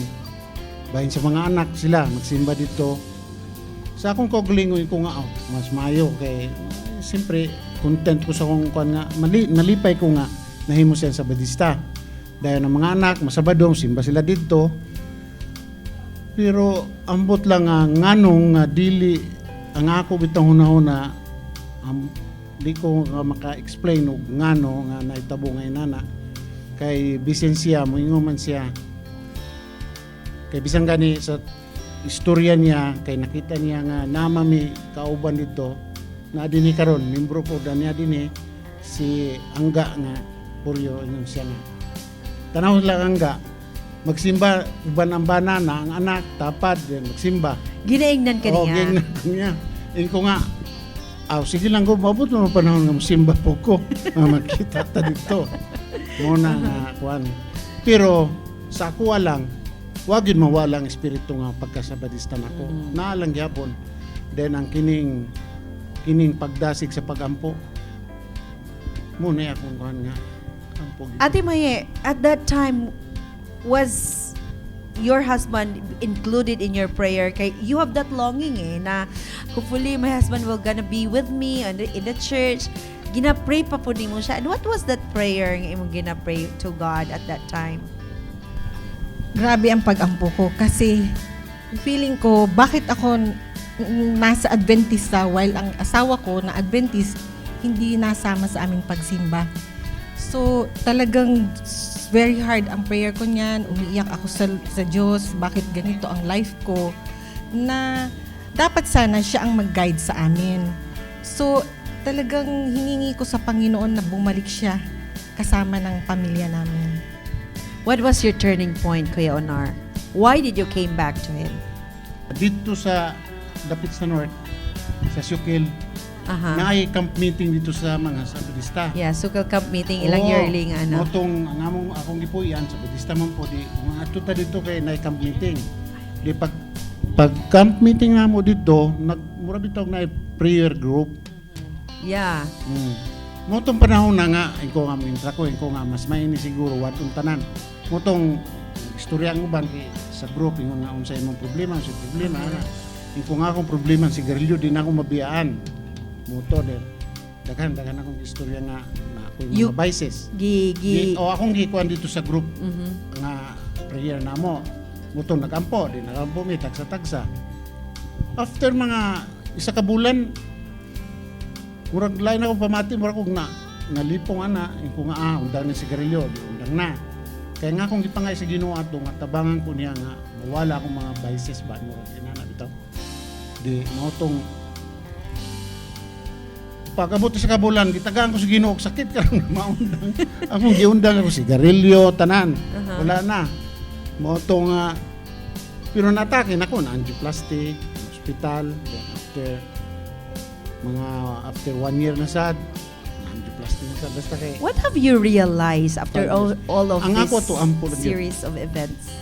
S8: bahin sa mga anak sila, magsimba dito. Sa akong koglingon ko nga, mas mayo, kay, siyempre, content ko sa akong kuan nga, nalipay ko nga, nahimo siya sa Badista. Dahil ng mga anak, masabadong, simba sila dito. Pero ambot lang nga nganong nga dili ang ako bitang hunahuna di ko nga maka-explain og ngano nga naitabo nga inana kay bisan siya moingon man siya kay bisan gani sa istorya niya kay nakita niya nga namami kauban dito na dinhi karon membro po niya dinhi si Angga nga Puryo ingon siya nga tanaw lang Angga magsimba uban ang banana ang anak tapad din magsimba
S1: Ginaingnan ka niya.
S8: ginaingnan ko niya ko nga sige lang ko mabot mo panahon nga magsimba po ko makita ta dito mo na nga kuan pero sa ako lang wag yun mawala ang espiritu nga pagkasabadista nako naalang gyapon then ang kining pagdasig sa pagampo mo na akong kuan nga ampo
S1: Ate Maye, at that time, was your husband included in your prayer? Kay you have that longing na hopefully my husband will gonna be with me in the church. Gina-pray pa po mo siya. And what was that prayer nga imong gina-pray to God at that time?
S28: Grabe ang pag-ampo ko kasi feeling ko bakit ako nasa Adventista while ang asawa ko na Adventist hindi nasama sa aming pagsimba. So talagang very hard ang prayer ko niyan. Umiiyak ako sa Diyos. Bakit ganito ang life ko? Na dapat sana siya ang mag-guide sa amin. So talagang hiningi ko sa Panginoon na bumalik siya kasama ng pamilya namin.
S1: What was your turning point, Kuya Onar? Why did you came back to Him?
S8: dito sa dapit sa north sa Syukil na ay camp meeting dito sa mga sa Budista.
S1: Yeah, Sukal Camp meeting ilang yearly nga ano.
S8: Motong ang among akong gipuyan sa Budista man po di mga atuta dito kay na camp meeting. Di pag camp meeting namo dito nagmura bitaw na prayer group.
S1: Yeah.
S8: Motong panahon na nga iko nga mintra ko nga mas maini siguro watong tanan. Motong istorya ang uban sa group ingon nga unsay imong problema sa problema ana. Iko nga akong problema sigarilyo din ako mabiyaan. Moto din. Daghan akong istorya nga na ako yung mga vices. Akong gikuan dito sa group nga prayer namo. Mutong nagampo mi tagsa-tagsa. After mga isa ka bulan murag lain ako pamati murag kog nalipong ana ko nga undang ni sigarilyo undang na. Kaya nga akong gipangay sa Ginoo ato nga tabangan ko niya nga mawala akong mga vices ba murag inana bitaw. Di motong pag-abot sa kabulan, gitagaan ko sa Ginoo og sakit karon maundang. Akong giundang ako sigarilyo tanan. Wala na. Moto nga pero natake nako na angioplasty, hospital, then after 1 year na sad, angioplasty na sad basta kay.
S1: What have you realized after all of
S8: ang
S1: this
S8: ako to ampo
S1: series of events?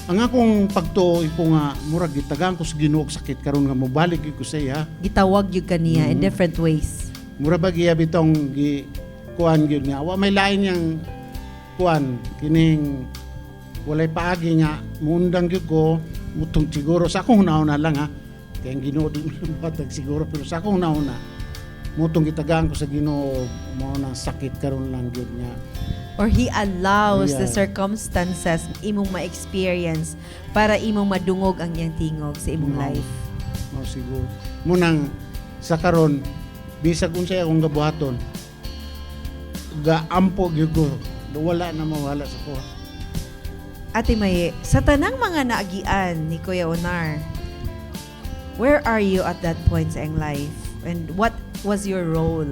S8: Ang akong pagtuo ko nga murag gitagaan ko sa Ginoo og sakit karon nga mobalik ko sa iya.
S1: Gitawag gyud kaniya in different ways.
S8: Mura ba giya bitong kuan gyud nga wa may lain yang kuan kining walay paagi nga mundang gyud ko mutong siguro sa akong una lang ha kay ang Ginoo din batag siguro pero sa akong una mutong gitagaan ko sa Ginoo mo nang sakit karon lang gyud nga
S1: or He allows the circumstances imong ma-experience para imong madungog ang iyang tingog sa imong life.
S8: Mao siguro munang sa karon bisag unsay akong gabuhaton gaampo gyud ko wala na mawala sa ko.
S1: Ate Maye, sa tanang mga naagian ni Kuya Onar, where are you at that point sa iyong life? And what was your role?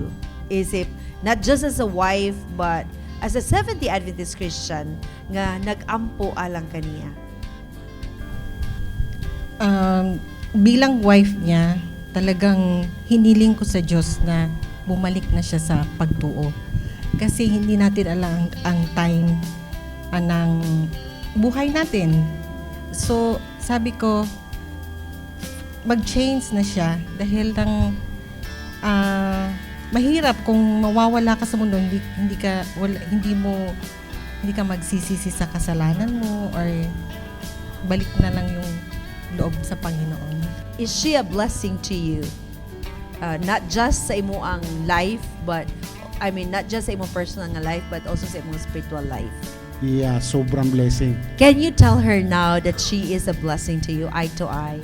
S1: Is it not just as a wife but as a Seventh-day Adventist Christian nga nag-ampo alang kaniya?
S28: Bilang wife niya, talagang hiniling ko sa Diyos na bumalik na siya sa pagtuo. Kasi hindi natin alam ang time ng buhay natin. So, sabi ko, mag-change na siya dahil mahirap kung mawawala ka sa mundo, hindi ka magsisisi sa kasalanan mo or balik na lang yung loob sa Panginoon.
S1: Is she a blessing to you? Not just sa imo ang life, but not just sa imo personal nga life, but also sa imo spiritual life.
S8: iya sobrang blessing.
S1: Can you tell her now that she is a blessing to you, eye to eye?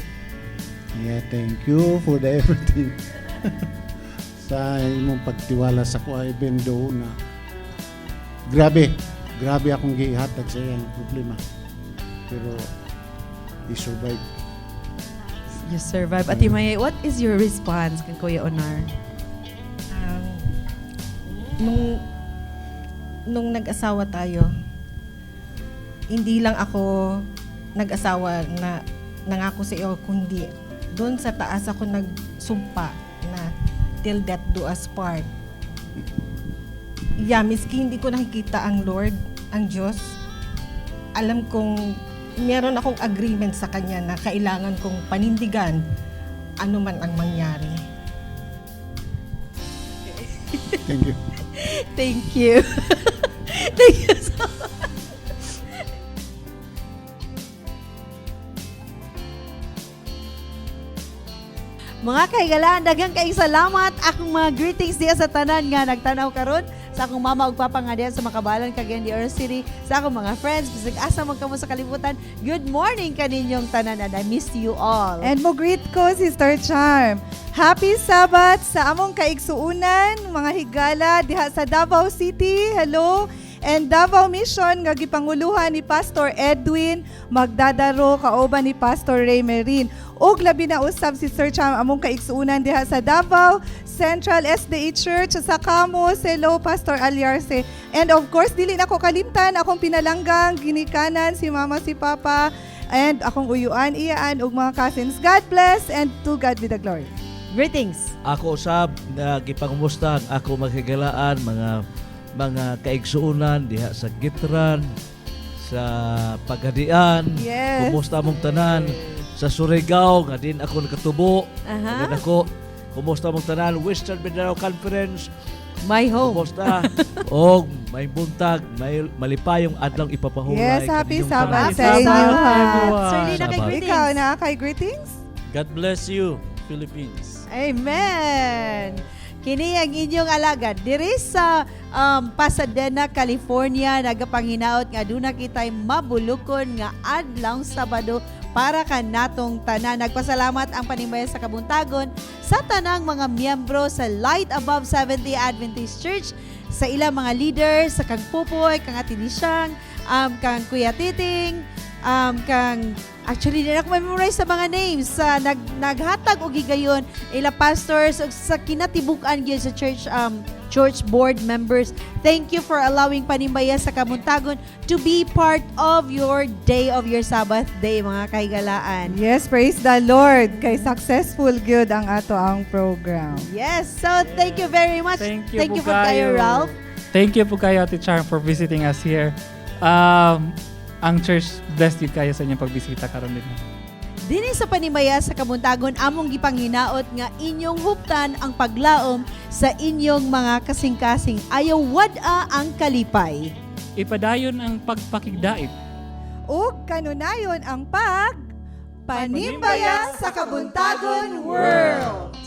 S8: Yeah, thank you for the everything. Sa imong pagtiwala sa ko, even though na grabe akong gihatag sa iyang problema. Pero he survived.
S1: You survive. Ate May, what is your response kay Kuya Onar?
S28: Nung nag-asawa tayo, hindi lang ako nag-asawa na nangako sa iyo, kundi doon sa taas ako nagsumpa na till death do us part. Yeah, miski hindi ko nakikita ang Lord, ang Diyos, alam kong meron akong agreement sa Kanya na kailangan kong panindigan ano man ang mangyari.
S8: Thank you.
S1: Thank you. Thank you so much. Mga kaigalaan, daghang kay salamat. Akong mga greetings diya sa tanan nga nagtanaw karon sa akong mama ug papa nga diya sa Makabalan, Cagayan de Oro City, sa akong mga friends, bisag asa man kamo sa kalibutan. Good morning kaninyong tanan and I miss you all.
S4: And mo greet ko, Sister Charm. Happy Sabbath sa among kaigsuunan, mga higala diha sa Davao City. Hello. And Davao Mission nga gipanguluhan ni Pastor Edwin Magdadaro kauban ni Pastor Ray Merin. Og labi na usab si Sir Cham among kaigsuunan diha sa Davao Central SDA Church sa Camus. Hello Pastor Aliarce. And of course dili na ko kalimtan akong pinalanggang ginikanan si Mama si Papa and akong uyuan iyaan ug mga cousins. God bless and to God be the glory.
S1: Greetings.
S22: Ako usab nga gipangumusta ang ako maghigalaan mga kaigsuunan diha sa Gitran, sa Pagadian.
S4: Yes.
S22: Kumusta mong tanan sa Surigao nga din ako nakatubo. Nga ako kumusta mong tanan Western Mindanao Conference.
S1: My home.
S22: Kumusta? Og may buntag, may malipayong adlaw ipapahulay.
S4: Yes, happy
S22: kaninyong
S4: Sabbath
S22: tanan.
S4: sa inyo.
S1: Sir Lina, kay greetings.
S4: Ikaw na kay greetings?
S22: God bless you, Philippines.
S1: Amen. Kini ang inyong alagad diri sa Pasadena, California. Nagapanginaot nga duna kitay mabulukon nga adlaw Sabado para kanatong tanan. Nagpasalamat ang panimbayan sa kabuntagon sa tanang mga miyembro sa Light Above 70 Adventist Church, sa ilang mga leaders, sa kang Pupoy, kang Atinisyang, kang Kuya Titing, kang actually dili ako memorize sa mga names sa naghatag og gigayon ila pastors ug sa kinatibuk-an gyud sa church board members. Thank you for allowing Panimbaya sa Kabuntagon to be part of your day, of your Sabbath day, mga kaigalaan.
S4: Yes, praise the Lord. Kay successful good ang ato ang program.
S1: Yes, so thank you very much.
S6: Thank you
S1: for kayo, Ralph.
S6: Thank you po kayo, Ate Charm, for visiting us here. Ang church, bless you kayo sa inyong pagbisita karon din.
S1: Dini sa Panimaya sa Kabuntagon, among gipanginaot nga inyong huptan ang paglaom sa inyong mga kasing-kasing. Ayaw wad-a ang kalipay.
S6: Ipadayon ang pagpakigdait.
S4: Ug kanunayon ang Panimbaya sa Kabuntagon World.